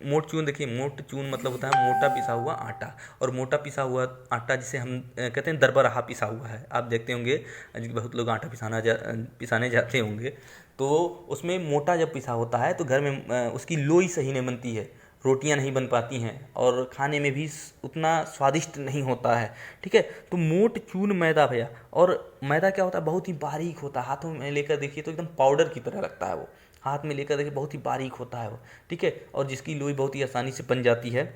मोट चून, देखिए मोट चून मतलब होता है मोटा पिसा हुआ आटा, और मोटा पिसा हुआ आटा जिसे हम कहते हैं दरबराहा पिसा हुआ है। आप देखते होंगे बहुत लोग आटा पिसाने जाते होंगे, तो उसमें मोटा जब पिसा होता है तो घर में उसकी लोई सही नहीं बनती है, रोटियां नहीं बन पाती हैं, और खाने में भी उतना स्वादिष्ट नहीं होता है, ठीक है। तो मोट चून मैदा भैया, और मैदा क्या होता है, बहुत ही बारीक होता है, हाथों में लेकर देखिए तो एकदम पाउडर की तरह लगता है वो, हाथ में लेकर देखिए बहुत ही बारीक होता है वो, ठीक है, और जिसकी लोई बहुत ही आसानी से बन जाती है।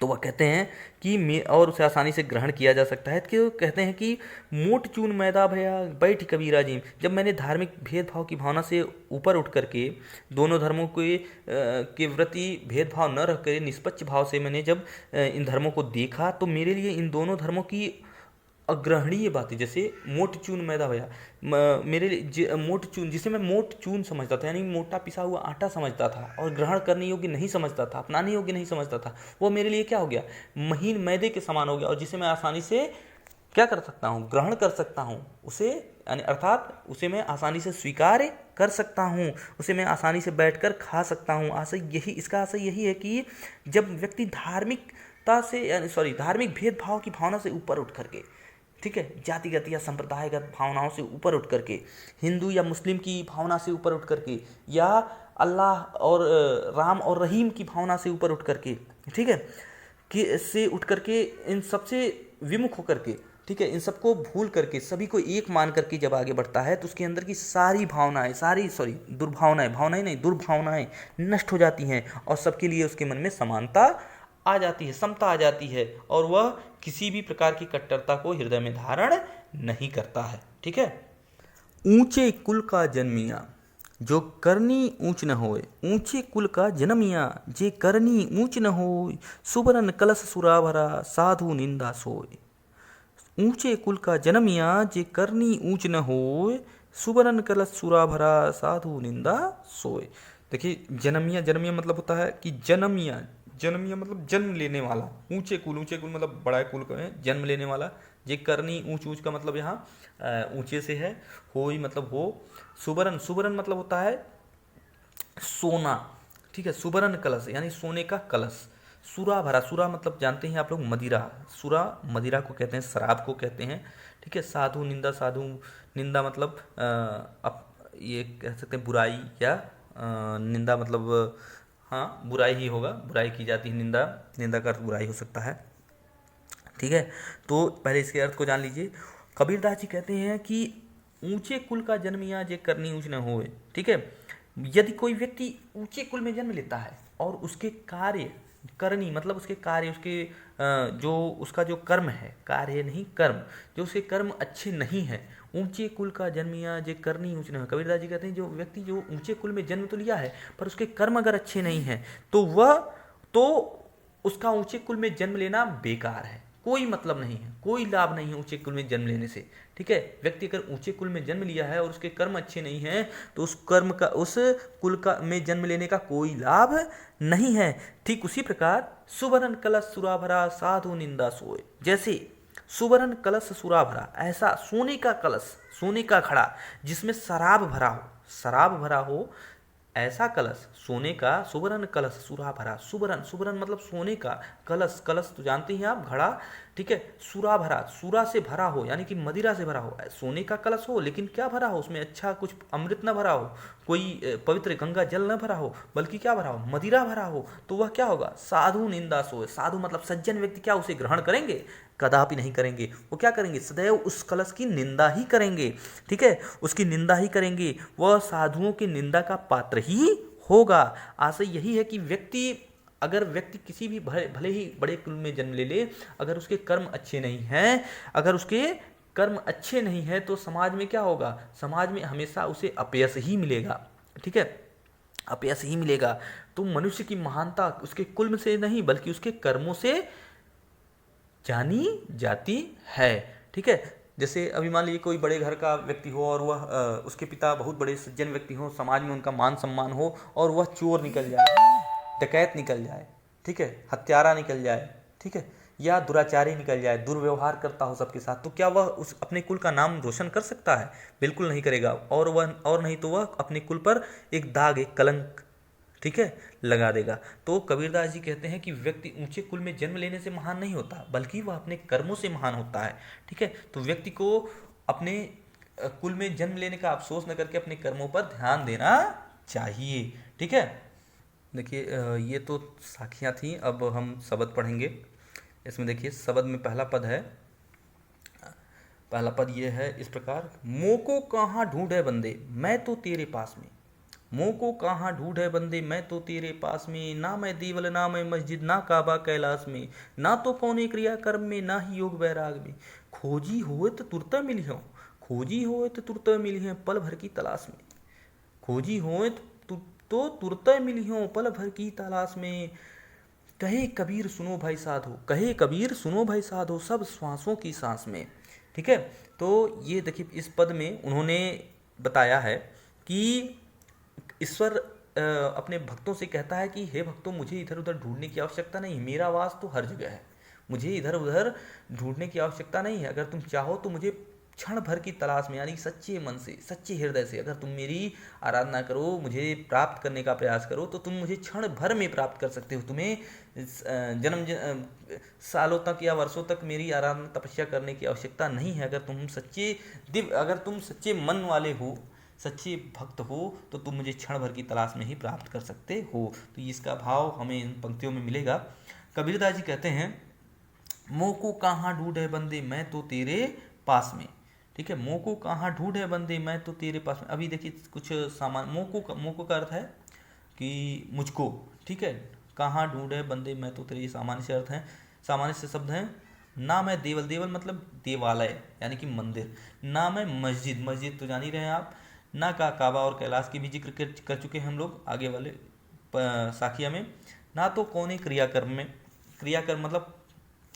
तो वह कहते हैं कि और उसे आसानी से ग्रहण किया जा सकता है, कि कहते हैं कि मोट चून मैदा भया बैठ कबीरा जी। जब मैंने धार्मिक भेदभाव की भावना से ऊपर उठ करके दोनों धर्मों के प्रति भेदभाव न रख कर निष्पक्ष भाव से मैंने जब इन धर्मों को देखा, तो मेरे लिए इन दोनों धर्मों की अग्रहणीय बातें, जैसे मोट चून मैदा भया, मेरे लिए मोट चून, जिसे मैं मोट चून समझता था, यानी मोटा पिसा हुआ आटा समझता था, और ग्रहण करने योग्य नहीं समझता था, अपनाने योग्य नहीं समझता था, वो मेरे लिए क्या हो गया, महीन मैदे के समान हो गया, और जिसे मैं आसानी से क्या कर सकता हूँ, ग्रहण कर सकता हूँ उसे, यानी अर्थात उसे मैं आसानी से स्वीकार कर सकता हूँ, उसे मैं आसानी से बैठकर खा सकता हूँ। आशय यही, इसका आशय यही है कि जब व्यक्ति धार्मिकता से धार्मिक भेदभाव की भावना से ऊपर उठ करके, ठीक है, जातिगत या संप्रदायगत भावनाओं से ऊपर उठ करके, हिंदू या मुस्लिम की भावना से ऊपर उठ करके, या अल्लाह और राम और रहीम की भावना से ऊपर उठ करके, ठीक है, कि से उठ करके इन सबसे विमुख होकर के, ठीक है, इन सबको भूल करके सभी को एक मान करके जब आगे बढ़ता है तो उसके अंदर की सारी भावनाएं, भावनाएं नहीं, दुर्भावनाएं नष्ट हो जाती हैं और सबके लिए उसके मन में समानता आ जाती है, समता आ जाती है, और वह किसी भी प्रकार की कट्टरता को हृदय में धारण नहीं करता है। ठीक है। ऊंचे कुल का जन्मिया जो करनी ऊंच न होए, ऊंचे कुल का जन्मिया जे करनी ऊंच न होए, सुबरन कलश सुरा भरा साधु निंदा सोए। ऊंचे कुल का जन्मिया जे करनी ऊंच न होए, सुबरन कलश सुरा भरा साधु निंदा सोए। देखिए, जन्मिया, जन्मिया मतलब होता है कि जन्मिया, जन्मिया मतलब जन्म लेने वाला। ऊंचे कुल, ऊंचे कुल मतलब बड़ा कुल का है, जन्म लेने वाला। जे करनी, ऊंच, ऊंच का मतलब यहाँ ऊंचे से है। होई मतलब हो। सुबरन, सुबरन मतलब होता है सोना। ठीक है, सुबरन कलश यानी सोने का कलश। सुरा भरा, सुरा मतलब जानते हैं आप लोग मदिरा। सुरा मदिरा को कहते हैं, शराब को कहते हैं। ठीक है। साधु निंदा, साधु निंदा मतलब ये कह सकते हैं बुराई, या निंदा मतलब हाँ बुराई ही होगा, बुराई की जाती है। निंदा, निंदा का अर्थ बुराई हो सकता है। ठीक है। तो पहले इसके अर्थ को जान लीजिए। कबीरदास जी कहते हैं कि ऊंचे कुल का जन्मिया जे करनी ऊंच न होए। ठीक है। यदि कोई व्यक्ति ऊंचे कुल में जन्म लेता है और उसके कार्य, करनी मतलब उसके कार्य, उसके जो उसका जो कर्म है, कार्य नहीं कर्म, जो उसके कर्म अच्छे नहीं है, ऊंचे कुल का जन्मिया जे करनी ऊंच न हो। कबीरदास जी कहते हैं जो व्यक्ति जो ऊंचे कुल में जन्म तो लिया है पर उसके कर्म अगर अच्छे नहीं हैं तो उसका ऊंचे कुल में जन्म लेना बेकार है, कोई मतलब नहीं है, कोई लाभ नहीं है ऊंचे कुल में जन्म लेने से। ठीक है। व्यक्ति अगर ऊंचे कुल में जन्म लिया है और उसके कर्म अच्छे नहीं हैं तो उस कर्म का, उस कुल का में जन्म लेने का कोई लाभ नहीं है। ठीक उसी प्रकार सुवर्ण कलश सुरा भरा साधु निंदा सोए। जैसे सुवर्ण कलश सुरा भरा, ऐसा सोने का कलश, सोने का घड़ा जिसमें शराब भरा हो, शराब भरा हो, ऐसा कलश सोने का, सुवर्ण कलश सुरा भरा। सुवर्ण, सुवर्ण मतलब सोने का, कलश, कलश तो जानते हैं आप, घड़ा। ठीक है। सुरा भरा, सुरा से भरा हो यानी कि मदिरा से भरा हो। सोने का कलश हो लेकिन क्या भरा हो उसमें, अच्छा कुछ अमृत न भरा हो, कोई पवित्र गंगा जल न भरा हो, बल्कि क्या भरा हो, मदिरा भरा हो, तो वह क्या होगा, साधु निंदा सोए। साधु मतलब सज्जन व्यक्ति क्या उसे ग्रहण करेंगे? कदापि नहीं करेंगे। वो क्या करेंगे? सदैव उस कलश की निंदा ही करेंगे। ठीक है। उसकी निंदा ही करेंगे, वह साधुओं की निंदा का पात्र ही होगा। आशय यही है कि व्यक्ति किसी भी भले ही बड़े कुल में जन्म ले, अगर उसके कर्म अच्छे नहीं हैं, अगर उसके कर्म अच्छे नहीं हैं तो समाज में क्या होगा? समाज में हमेशा उसे अपयश ही मिलेगा। ठीक है, अपयश ही मिलेगा। तो मनुष्य की महानता उसके कुल से नहीं बल्कि उसके कर्मों से जानी जाती है। ठीक है। जैसे अभी मान लीजिए कोई बड़े घर का व्यक्ति हो और वह उसके पिता बहुत बड़े सज्जन व्यक्ति हो, समाज में उनका मान सम्मान हो, और वह चोर निकल जाए, डकैत निकल जाए, ठीक है, हत्यारा निकल जाए, ठीक है, या दुराचारी निकल जाए, दुर्व्यवहार करता हो सबके साथ, तो क्या वह उस अपने कुल का नाम रोशन कर सकता है? बिल्कुल नहीं करेगा। और नहीं तो वह अपने कुल पर एक दाग, एक कलंक, ठीक है, लगा देगा। तो कबीरदास जी कहते हैं कि व्यक्ति ऊंचे कुल में जन्म लेने से महान नहीं होता बल्कि वह अपने कर्मों से महान होता है। ठीक है। तो व्यक्ति को अपने कुल में जन्म लेने का अफसोस न करके अपने कर्मों पर ध्यान देना चाहिए। ठीक है। देखिए, ये तो साखियाँ थी। अब हम शब्द पढ़ेंगे। इसमें देखिए, शब्द में पहला पद है, पहला पद ये है इस प्रकार, मोह को कहाँ ढूंढे बंदे मैं तो तेरे पास में। मोह को कहाँ ढूंढे बंदे मैं तो तेरे पास में, ना मैं देवल ना मैं मस्जिद ना काबा कैलाश में, ना तो कौने क्रिया कर्म में ना ही योग वैराग में। खोजी होए तो तुरता मिली हो, खोजी होए तो तुरता मिली है पल भर की तलाश में। खोजी होए तो तुरता मिली हो पल भर की तलाश में। कहे कबीर सुनो भाई साधो, कहे कबीर सुनो भाई साधो सब श्वासों की सांस में। ठीक है। तो ये देखिए, इस पद में उन्होंने बताया है कि ईश्वर अपने भक्तों से कहता है कि हे भक्तों, मुझे इधर उधर ढूंढने की आवश्यकता नहीं, मेरा वास तो हर जगह है, मुझे इधर उधर ढूंढने की आवश्यकता नहीं है। अगर तुम चाहो तो मुझे क्षण भर की तलाश में, यानी सच्चे मन से, सच्चे हृदय से अगर तुम मेरी आराधना करो, मुझे प्राप्त करने का प्रयास करो, तो तुम मुझे क्षण भर में प्राप्त कर सकते हो। तुम्हें सालों तक या वर्षों तक मेरी आराधना तपस्या करने की आवश्यकता नहीं है। अगर तुम सच्चे मन वाले हो, सच्चे भक्त हो, तो तुम मुझे क्षण भर की तलाश में ही प्राप्त कर सकते हो। तो इसका भाव हमें इन पंक्तियों में मिलेगा। कबीरदास जी कहते हैं, मोह को कहाँ ढूंढे बंदे मैं तो तेरे पास में। ठीक है, मोह को कहाँ ढूंढे बंदे मैं तो तेरे पास में। अभी देखिए कुछ सामान, मोह को का अर्थ है कि मुझको, ठीक है, कहाँ ढूंढे बंदे मैं तो तेरे, सामान्य से अर्थ है, सामान्य से शब्द हैं। ना मैं देवल, देवल मतलब देवालय यानी कि मंदिर। ना मैं मस्जिद, मस्जिद तो जान ही रहे हैं आप। ना का काबा और कैलाश की भी जिक्र कर चुके हैं हम लोग आगे वाले साखिया में। ना तो कौने क्रियाकर्म में, क्रियाकर्म मतलब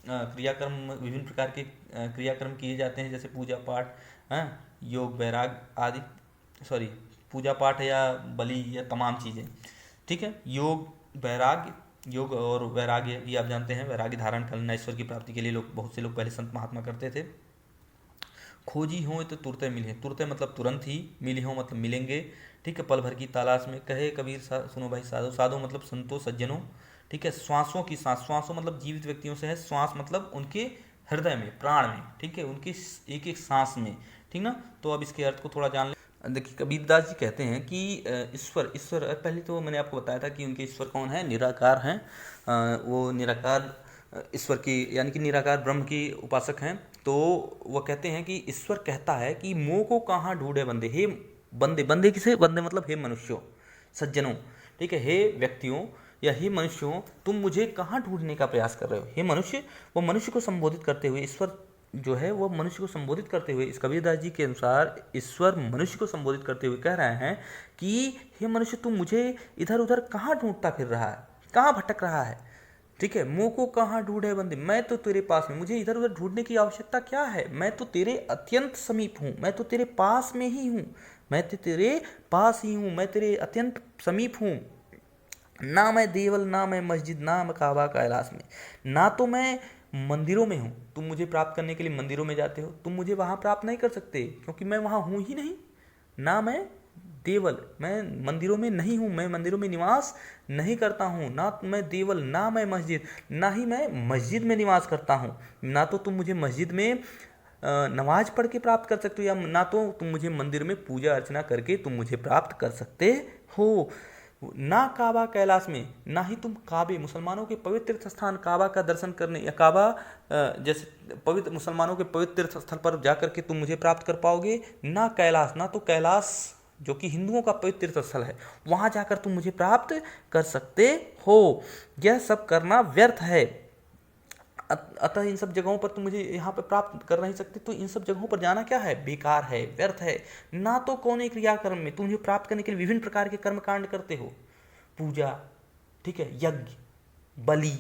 क्रियाकर्म, विभिन्न प्रकार के क्रियाकर्म किए जाते हैं, जैसे पूजा पाठ, योग वैराग आदि, पूजा पाठ या बलि या तमाम चीज़ें। ठीक है, योग और वैराग्य भी आप जानते हैं, वैराग्य धारण करना ईश्वर की प्राप्ति के लिए बहुत से लोग पहले संत महात्मा करते थे। खोजी हो तो तुरते मिले, तुरते मतलब तुरंत ही, मिली हो मतलब मिलेंगे। ठीक है, पल भर की तलाश में, कहे कबीर सुनो भाई साधो, साधो मतलब संतो सज्जनों। ठीक है, श्वासों की सांस, श्वासों मतलब जीवित व्यक्तियों से है, श्वास मतलब उनके हृदय में, प्राण में। ठीक है, उनकी एक एक सांस में। ठीक ना, तो अब इसके अर्थ को थोड़ा जान ले। देखिए कबीरदास जी कहते हैं कि ईश्वर, पहले तो मैंने आपको बताया था कि उनके ईश्वर कौन है, निराकार हैं। वो निराकार ईश्वर की, यानी कि निराकार ब्रह्म की उपासक हैं। तो वह कहते हैं कि ईश्वर कहता है कि मोह को कहाँ ढूंढे बंदे, हे बंदे, बंदे किसे, बंदे मतलब हे मनुष्यों, सज्जनों। ठीक है, हे व्यक्तियों या हे मनुष्यों, तुम मुझे कहाँ ढूंढने का प्रयास कर रहे हो। हे मनुष्य, वो मनुष्य को संबोधित करते हुए, ईश्वर जो है वो मनुष्य को संबोधित करते हुए, इस कबीरदास जी के अनुसार ईश्वर मनुष्य को संबोधित करते हुए कह रहे हैं कि हे मनुष्य, तुम मुझे इधर उधर कहाँ ढूंढता फिर रहा है, कहाँ भटक रहा है। ठीक है, मुँह को कहाँ ढूंढे बंदे, मैं तो तेरे पास में, मुझे इधर उधर ढूंढने की आवश्यकता क्या है, मैं तो तेरे अत्यंत समीप हूँ, मैं तो तेरे पास में ही हूँ, मैं तो तेरे पास ही हूँ, मैं तेरे अत्यंत समीप हूँ। ना मैं देवल, ना मैं मस्जिद, ना मैं काबा कैलाश में। ना तो मैं मंदिरों में हूँ, तुम मुझे प्राप्त करने के लिए मंदिरों में जाते हो, तुम मुझे वहाँ प्राप्त नहीं कर सकते क्योंकि मैं वहाँ हूँ ही नहीं। ना मैं देवल, मैं मंदिरों में नहीं हूँ, मैं मंदिरों में निवास नहीं करता हूँ। ना मैं देवल, ना मैं मस्जिद, ना ही मैं मस्जिद में निवास करता हूँ। ना तो तुम मुझे मस्जिद में नमाज पढ़ के प्राप्त कर सकते हो, या ना तो तुम मुझे मंदिर में पूजा अर्चना करके तुम मुझे प्राप्त कर सकते हो। ना काबा कैलाश में, ना ही तुम काबे, मुसलमानों के पवित्र तीर्थ स्थान काबा का दर्शन करने, या काबा जैसे पवित्र, मुसलमानों के पवित्र तीर्थ स्थल पर जाकर के तुम मुझे प्राप्त कर पाओगे। ना कैलाश, ना तो कैलाश जो कि हिंदुओं का पवित्र तीर्थ स्थल है, वहाँ जाकर तुम मुझे प्राप्त कर सकते हो। यह सब करना व्यर्थ है। अतः इन सब जगहों पर तुम मुझे यहाँ पर प्राप्त कर नहीं सकते, तो इन सब जगहों पर जाना क्या है, बेकार है, व्यर्थ है। ना तो कौन एक क्रियाकर्म में, तुम मुझे प्राप्त करने के लिए विभिन्न प्रकार के कर्म कांड करते हो, पूजा, ठीक है, यज्ञ, बलि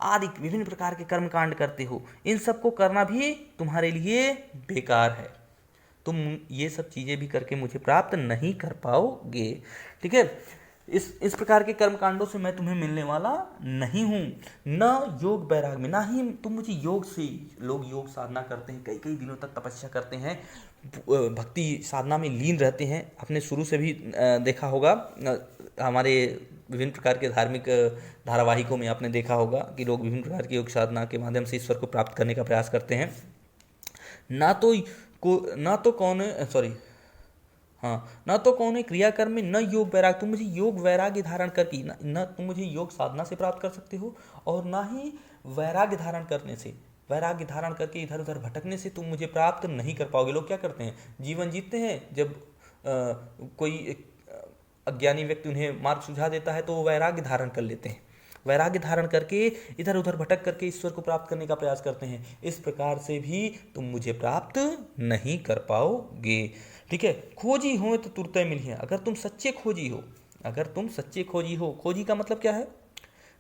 आदि विभिन्न प्रकार के कर्म कांड करते हो, इन सब को करना भी तुम्हारे लिए बेकार है। तुम ये सब चीज़ें भी करके मुझे प्राप्त नहीं कर पाओगे। ठीक है, इस प्रकार के कर्म कांडों से मैं तुम्हें मिलने वाला नहीं हूँ। न योग वैराग में, ना ही तुम मुझे योग से, लोग योग साधना करते हैं, कई कई दिनों तक तपस्या करते हैं, भक्ति साधना में लीन रहते हैं। आपने शुरू से भी देखा होगा, हमारे विभिन्न प्रकार के धार्मिक धारावाहिकों में आपने देखा होगा कि लोग विभिन्न प्रकार की योग साधना के माध्यम से ईश्वर को प्राप्त करने का प्रयास करते हैं। ना तो कौन क्रियाकर्म में न योग वैराग, तुम मुझे योग वैराग्य धारण करके न तुम मुझे योग साधना से प्राप्त कर सकते हो, और ना ही वैराग्य धारण करने से, वैराग्य धारण करके इधर उधर भटकने से तुम मुझे प्राप्त नहीं कर पाओगे। लोग क्या करते हैं, जीवन जीते हैं, जब कोई अज्ञानी व्यक्ति उन्हें मार्ग सुझा देता है तो वो वैराग्य धारण कर लेते हैं, वैराग्य धारण करके इधर उधर भटक करके ईश्वर को प्राप्त करने का प्रयास करते हैं। इस प्रकार से भी तुम मुझे प्राप्त नहीं कर पाओगे। ठीक है, खोजी हो तो तुरते मिली है। अगर तुम सच्चे खोजी हो, खोजी का मतलब क्या है,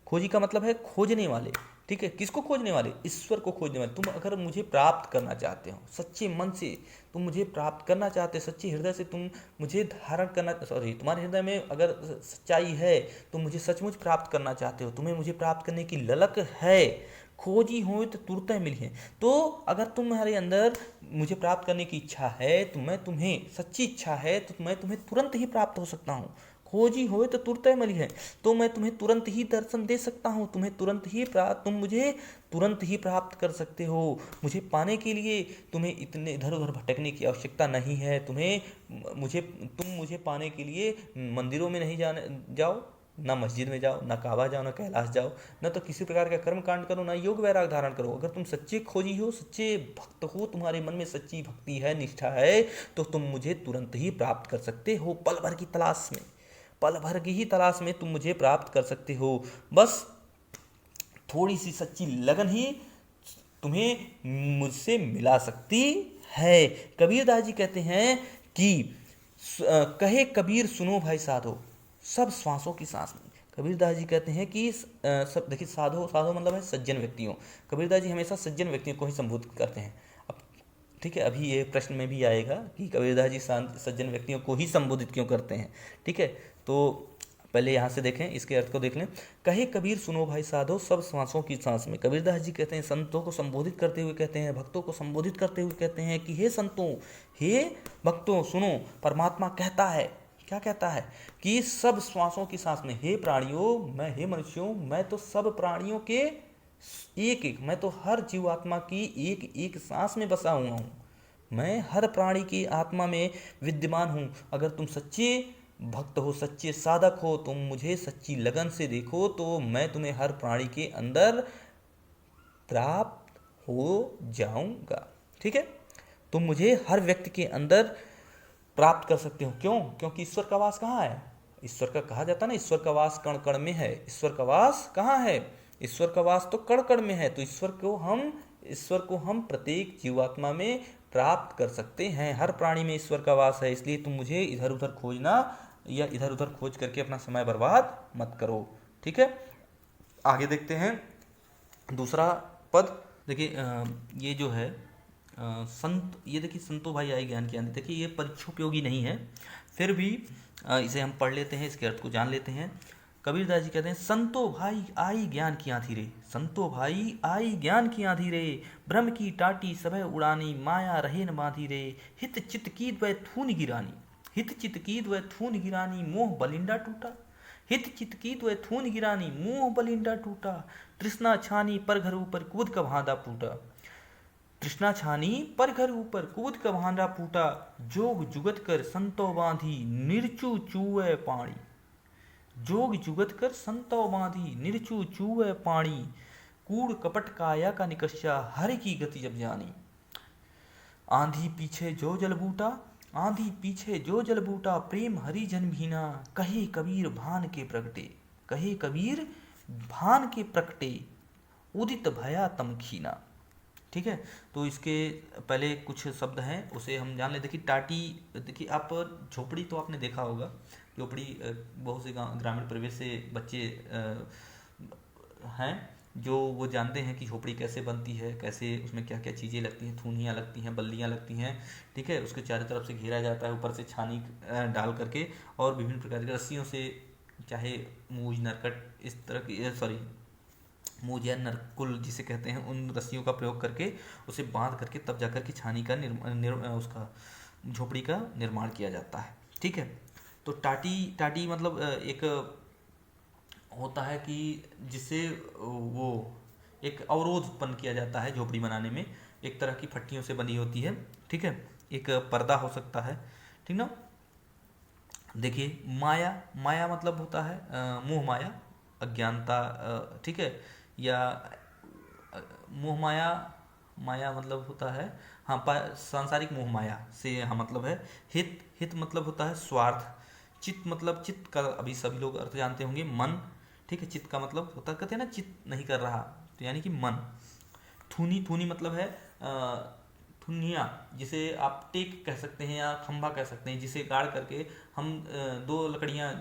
खोजी का मतलब है खोजने वाले। ठीक है, किसको खोजने वाले, ईश्वर को खोजने वाले। तुम अगर मुझे प्राप्त करना चाहते हो, सच्चे मन से तुम मुझे प्राप्त करना चाहते हो, सच्चे हृदय से तुम मुझे धारण करना, तुम्हारे हृदय में अगर सच्चाई है, तुम मुझे सचमुच प्राप्त करना चाहते हो, तुम्हें मुझे प्राप्त करने की ललक है, खोजी हो तो तुरंत मिली है। तो अगर तुम्हारे अंदर मुझे प्राप्त करने की इच्छा है, तो मैं तुम्हें सच्ची इच्छा है तो मैं तुम्हें तुरंत ही प्राप्त हो सकता हूँ। खोजी हो तो तुरंत मिली है, तो मैं तुम्हें तुरंत ही दर्शन दे सकता हूँ, तुम्हें तुरंत ही प्राप्त, तुम मुझे तुरंत ही प्राप्त कर सकते हो। मुझे पाने के लिए तुम्हें इतने इधर उधर भटकने की आवश्यकता नहीं है। तुम मुझे पाने के लिए मंदिरों में नहीं जाने जाओ, ना मस्जिद में जाओ, ना काबा जाओ, ना कैलाश जाओ, ना तो किसी प्रकार का कर्म कांड करो, ना योग वैराग धारण करो। अगर तुम सच्चे खोजी हो, सच्चे भक्त हो, तुम्हारे मन में सच्ची भक्ति है, निष्ठा है, तो तुम मुझे तुरंत ही प्राप्त कर सकते हो। पल भर की तलाश में, पल भर की ही तलाश में तुम मुझे प्राप्त कर सकते हो। बस थोड़ी सी सच्ची लगन ही तुम्हें मुझसे मिला सकती है। कबीरदास जी कहते हैं कि कहे कबीर सुनो भाई साधो सब श्वासों की सांस में। कबीरदास जी कहते हैं कि सब देखिए, साधो साधो मतलब है सज्जन व्यक्तियों। कबीरदास जी हमेशा सज्जन व्यक्तियों को ही संबोधित करते हैं। अब ठीक है, अभी ये प्रश्न में भी आएगा कि कबीरदास जी सज्जन व्यक्तियों को ही संबोधित क्यों करते हैं। ठीक है, तो पहले यहाँ से देखें, इसके अर्थ को देख लें। कहे कबीर सुनो भाई साधो सब श्वासों की सांस में। कबीरदास जी कहते हैं, संतों को संबोधित करते हुए कहते हैं, भक्तों को संबोधित करते हुए कहते हैं कि हे संतों, हे भक्तों, सुनो, परमात्मा कहता है, क्या कहता है कि सब श्वासों की सांस में, हे प्राणियों, मैं, हे मनुष्यों, मैं तो सब प्राणियों के एक एक, मैं तो हर जीवात्मा की एक एक सांस में बसा हुआ हूँ। मैं हर प्राणी की आत्मा में विद्यमान हूँ। अगर तुम सच्चे भक्त हो, सच्चे साधक हो, तुम मुझे सच्ची लगन से देखो, तो मैं तुम्हें हर प्राणी के अंदर प्राप्त हो जाऊंगा। ठीक है, तुम मुझे हर व्यक्ति के अंदर प्राप्त कर सकते हो। क्यों? क्योंकि ईश्वर का वास कहाँ है? ईश्वर का कहा जाता है ना, ईश्वर का वास कण कण में है। ईश्वर का वास कहाँ है? ईश्वर का वास तो कण कण में है। तो ईश्वर को हम प्रत्येक जीवात्मा में प्राप्त कर सकते हैं। हर प्राणी में ईश्वर का वास है। इसलिए तुम मुझे इधर उधर खोजना या इधर उधर खोज करके अपना समय बर्बाद मत करो। ठीक है, आगे देखते हैं दूसरा पद। देखिए ये जो है संत, ये देखिए, संतो भाई आई ज्ञान की आंधी। देखिए ये परीक्षोपयोगी नहीं है, फिर भी इसे हम पढ़ लेते हैं, इसके अर्थ को जान लेते हैं। कबीरदास जी कहते हैं, संतो भाई आई ज्ञान की आंधी रे, संतो भाई आई ज्ञान की आंधी रे, ब्रह्म की टाटी सभय उड़ानी, माया रहे न बांधी रे, हित चित कीद वह थून गिरानी, हित चित कीद वह थून गिरानी, मोह बलिंडा टूटा, हित चित कीद वह थून गिरानी, मोह बलिंडा टूटा, तृष्णा छानी पर घर ऊपर कूद का भांदा फूटा, तृष्णा छानी पर घर ऊपर कूद का भांडा फूटा, जोग जुगत कर संतो बांधी निर्चू चूए पानी, जोग जुगत कर संतो बांधी निर्चू चूए पानी, कूड़ कपट काया का निकष्या हरि की गति जब जानी, आंधी पीछे जो जल बूटा, आंधी पीछे जो जल बूटा, प्रेम हरि जन भीना, कहे कबीर भान के प्रगटे, कहे कबीर भान के प्रगटे, उदित भया तम खीना। ठीक है, तो इसके पहले कुछ शब्द हैं, उसे हम जान ले। देखिए टाटी, देखिए आप झोपड़ी तो आपने देखा होगा, झोपड़ी बहुत से ग्रामीण परिवेश से बच्चे हैं जो वो जानते हैं कि झोपड़ी कैसे बनती है, कैसे उसमें क्या क्या चीज़ें लगती हैं, थूनियाँ लगती हैं, बल्लियाँ लगती हैं। ठीक है, उसके चारों तरफ से घेरा जाता है, ऊपर से छानी डाल करके, और विभिन्न प्रकार की रस्सियों से, चाहे मूज नरकट इस तरह की, सॉरी मूज या नरकुल जिसे कहते हैं, उन रस्सियों का प्रयोग करके उसे बांध करके तब जाकर के छानी का उसका झोपड़ी का निर्माण किया जाता है। ठीक है, तो टाटी मतलब एक होता है कि जिससे वो एक अवरोध उत्पन्न किया जाता है झोपड़ी बनाने में, एक तरह की फट्टियों से बनी होती है। ठीक है, एक पर्दा हो सकता है। ठीक ना। देखिए माया मतलब होता है मोह माया, अज्ञानता। ठीक है, या मोह माया, माया मतलब होता है, हाँ, सांसारिक मोह माया से हाँ मतलब है। हित मतलब होता है स्वार्थ। चित्त मतलब, चित्त का अभी सभी लोग अर्थ जानते होंगे, मन। ठीक है, चित्त का मतलब होता है, कहते हैं ना चित्त नहीं कर रहा, तो यानी कि मन। थूनी मतलब है थुनिया, जिसे आप टेक कह सकते हैं या खंभा कह सकते हैं, जिसे गाड़ करके हम दो लकड़ियां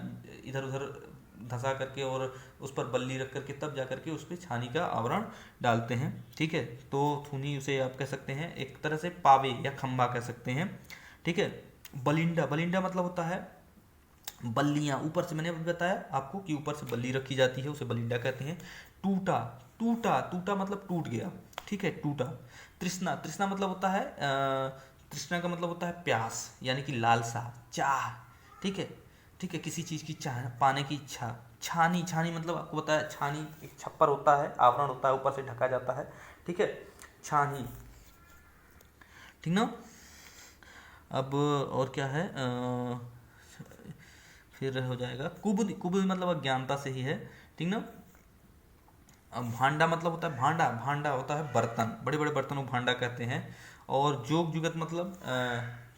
इधर उधर धंसा करके और उस पर बल्ली रख करके तब जा करके उस पर छानी का आवरण डालते हैं। ठीक है, तो थूनी उसे आप कह सकते हैं, एक तरह से पावे या खंभा कह सकते हैं। ठीक है, बलिंडा मतलब होता है बल्लियां, ऊपर से मैंने अभी बताया आपको कि ऊपर से बल्ली रखी जाती है, उसे बलिंडा कहते हैं। टूटा, टूटा, टूटा मतलब टूट गया, ठीक है, टूटा। तृष्णा, तृष्णा मतलब होता है तृष्णा का मतलब होता है प्यास, यानी कि लालसा, चाह, ठीक है, ठीक है, किसी चीज की चाह, पाने की इच्छा। छानी, छानी मतलब आपको पता है, छानी एक छप्पर होता है, आवरण होता है, ऊपर से ढका जाता है, ठीक है, छानी, ठीक ना। अब और क्या है, फिर हो जाएगा कुबुद, कुबुद मतलब अज्ञानता से ही है, ठीक ना। अब भांडा मतलब होता है, भांडा, भांडा होता है बर्तन, बड़े बड़े बर्तनों को भांडा कहते हैं। और जोग जुगत मतलब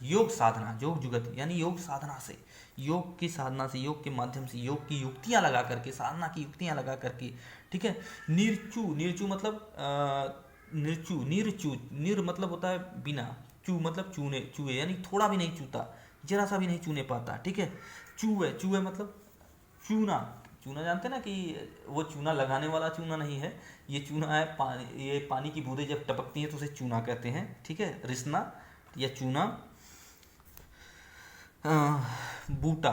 योग साधना, जोग जुगत यानी योग साधना से, योग की साधना से, योग के माध्यम से, योग की युक्तियां लगा करके, साधना की युक्तियां लगा करके, ठीक है। निर्चु, निर्चु मतलब निर्चु, निर्चु, निर मतलब होता है बिना, चू मतलब चूने, चूहे यानी थोड़ा भी नहीं चूता, जरा सा भी नहीं चूने पाता, ठीक है। चूहे, चूहे मतलब चूना, चूना जानते हैं ना, कि वो चूना लगाने वाला चूना नहीं है, ये चूना है पानी, ये पानी की बूंदें जब टपकती हैं तो उसे चूना कहते हैं, ठीक है, रिसना या चूना। बूटा,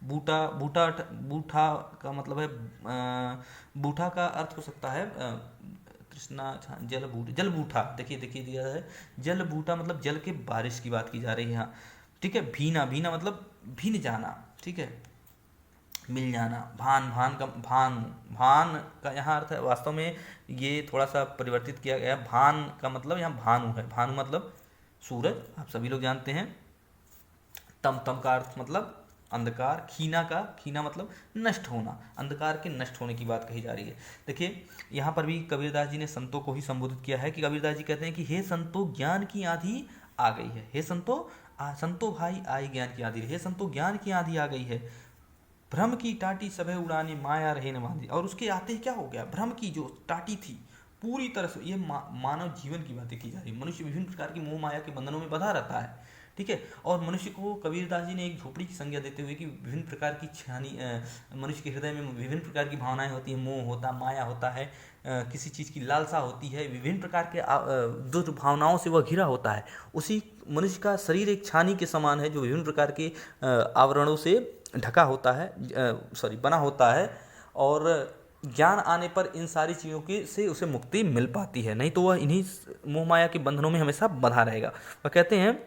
बूटा, बूटा, बूठा का मतलब है बूठा का अर्थ हो सकता है तृष्णा, जल बूट, जल बूठा, देखिए देखिए दिया है, जल बूठा मतलब जल के बारिश की बात की जा रही है यहाँ, ठीक है। भीना, भीना मतलब भीन जाना, ठीक है, मिल जाना। भान, भान का भान, भान का यहाँ अर्थ है, वास्तव में ये थोड़ा सा परिवर्तित किया गया है। भान का मतलब यहाँ भानु है, भानु मतलब सूरज, आप सभी लोग जानते हैं। तम, तम का अर्थ मतलब अंधकार। खीना का, खीना मतलब नष्ट होना, अंधकार के नष्ट होने की बात कही जा रही है। देखिए यहाँ पर भी कबीरदास जी ने संतों को ही संबोधित किया है, कि कबीरदास जी कहते हैं कि हे संतो ज्ञान की आंधी आ गई है, हे संतो, संतो भाई आई ज्ञान की आंधी, हे संतो ज्ञान की आंधी आ गई है, भ्रम की टाटी सभे उड़ाने माया रहे न बांधी। और उसके आते ही क्या हो गया, भ्रम की जो टाटी थी पूरी तरह से, ये मानव जीवन की बातें की जा रही है। मनुष्य विभिन्न प्रकार की मोह माया के बंधनों में बंधा रहता है, ठीक है। और मनुष्य को कबीरदास जी ने एक झोपड़ी की संज्ञा देते हुए कि विभिन्न प्रकार की छानी, मनुष्य के हृदय में विभिन्न प्रकार की भावनाएं होती हैं, मोह होता, माया होता है, किसी चीज़ की लालसा होती है, विभिन्न प्रकार के दुष्ट भावनाओं से वह घिरा होता है। उसी मनुष्य का शरीर एक छानी के समान है, जो विभिन्न प्रकार के आवरणों से ढका होता है, सॉरी बना होता है। और ज्ञान आने पर इन सारी चीज़ों की से उसे मुक्ति मिल पाती है, नहीं तो वह इन्हीं मोह माया के बंधनों में हमेशा बंधा रहेगा। वह कहते हैं,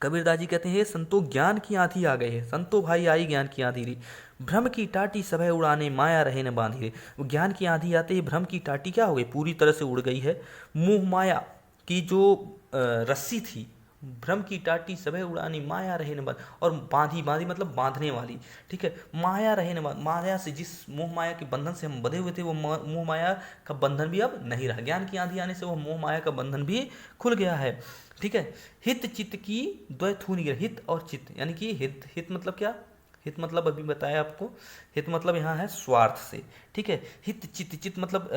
कबीरदास जी कहते हैं, हे संतो ज्ञान की आंधी आ गई है, संतो भाई आई ज्ञान की आंधी रे, भ्रम की टाटी सभे उड़ाने माया रहे न बांधी रे। वो ज्ञान की आंधी आते ही भ्रम की टाटी क्या हो गई, पूरी तरह से उड़ गई है। मोह माया की जो रस्सी थी, भ्रम की टाटी सभे उड़ानी माया रहे न बांध, और बांधी, बांधी मतलब बांधने वाली, ठीक है, माया रहे न बांध, माया से, जिस मोह माया के बंधन से हम बंधे हुए थे, वो मोह माया का बंधन भी अब नहीं रहा। ज्ञान की आंधी आने से वो मोह माया का बंधन भी खुल गया है, ठीक है। हित चित्त की द्वैथूनि गिर, हित और चित्त यानी कि हित, हित मतलब क्या, हित मतलब अभी बताया आपको, हित मतलब यहाँ है स्वार्थ से, ठीक है। हित चित्त, चित्त मतलब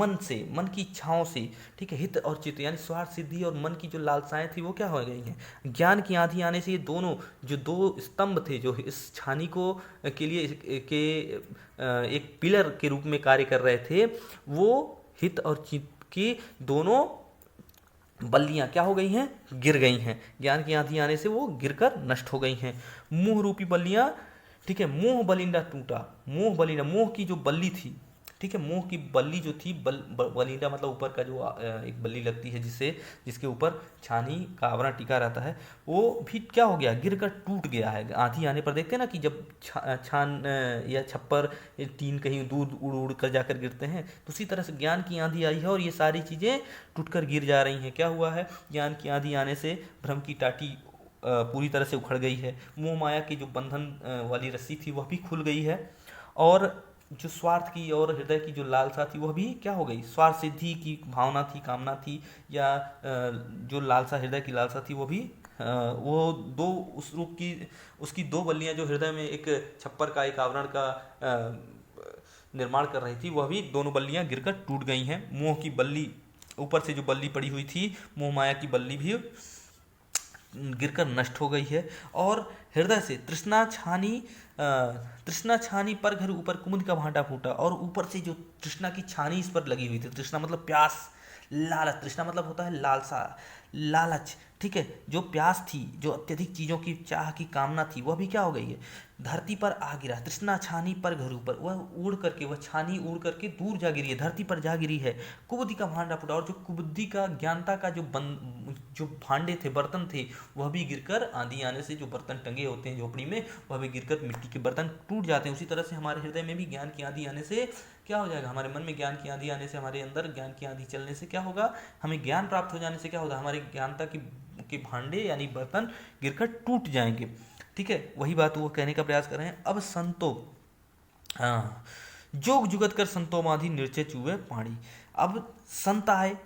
मन से, मन की इच्छाओं से, ठीक है। हित और चित्त यानी स्वार्थ सिद्धि और मन की जो लालसाएं थी वो क्या हो गई हैं। ज्ञान की आंधी आने से ये दोनों जो दो स्तंभ थे, जो इस छानी को के लिए के एक पिलर के रूप में कार्य कर रहे थे, वो हित और चित्त की दोनों बल्लियां क्या हो गई हैं, गिर गई हैं। ज्ञान की आंधी आने से वो गिरकर नष्ट हो गई हैं। मोह रूपी बल्लियां, ठीक है, मोह बलिंडा टूटा, मोह बलिंडा, मोह की जो बल्ली थी, ठीक है, मोह की बल्ली जो थी, बलिंडा मतलब ऊपर का जो एक बल्ली लगती है, जिससे, जिसके ऊपर छानी का आवरण टिका रहता है, वो भी क्या हो गया, गिरकर टूट गया है। आंधी आने पर देखते हैं ना कि जब छान या छप्पर टीन कहीं दूर उड़ उड़ कर जाकर गिरते हैं, तो उसी तरह से ज्ञान की आंधी आई है और ये सारी चीज़ें टूटकर गिर जा रही हैं। क्या हुआ है, ज्ञान की आंधी आने से भ्रम की टाटी पूरी तरह से उखड़ गई है, मोह माया की जो बंधन वाली रस्सी थी वह भी खुल गई है, और जो स्वार्थ की और हृदय की जो लालसा थी वह भी क्या हो गई, स्वार्थ सिद्धि की भावना थी, कामना थी, या जो लालसा, हृदय की लालसा थी, वो भी वो दो उस रूप की, उसकी दो बल्लियां जो हृदय में एक छप्पर का, एक आवरण का निर्माण कर रही थी, वह भी दोनों बल्लियां गिरकर टूट गई हैं। मोह की बल्ली, ऊपर से जो बल्ली पड़ी हुई थी, मोह माया की बल्ली भी गिरकर नष्ट हो गई है। और हृदय से तृष्णा छानी पर घर ऊपर कुमुद का भांटा फूटा, और ऊपर से जो तृष्णा की छानी इस पर लगी हुई थी, तृष्णा मतलब प्यास, लालच, तृष्णा मतलब होता है लालसा, लालच, ठीक है, जो प्यास थी, जो अत्यधिक चीज़ों की चाह की कामना थी, वह भी क्या हो गई है, धरती पर आ गिरा। तृष्णा छानी पर घर ऊपर, वह उड़ करके, वह छानी उड़ करके दूर जा गिरी है, धरती पर जा गिरी है। कुबुद्धि का भांडा फूटा, और जो कुबुद्धि का, ज्ञानता का जो भांडे थे, बर्तन थे, वह भी गिरकर, आंधी आने से जो बर्तन टंगे होते हैं झोपड़ी में, वह भी गिरकर मिट्टी के बर्तन टूट जाते हैं। उसी तरह से हमारे हृदय में भी ज्ञान की आंधी आने से क्या हो जाएगा, हमारे मन में ज्ञान की आंधी आने से, हमारे अंदर ज्ञान की आंधी चलने से क्या होगा, हमें ज्ञान प्राप्त हो जाने से क्या होगा, हमारे ज्ञानता की के भांडे यानी बर्तन गिरकर टूट जाएंगे। ठीक है, वही बात वो कहने का प्रयास कर रहे हैं। अब संतो, हाँ, जोग जुगत कर संतो माधी निर्चय चूहे पानी। अब संत आए,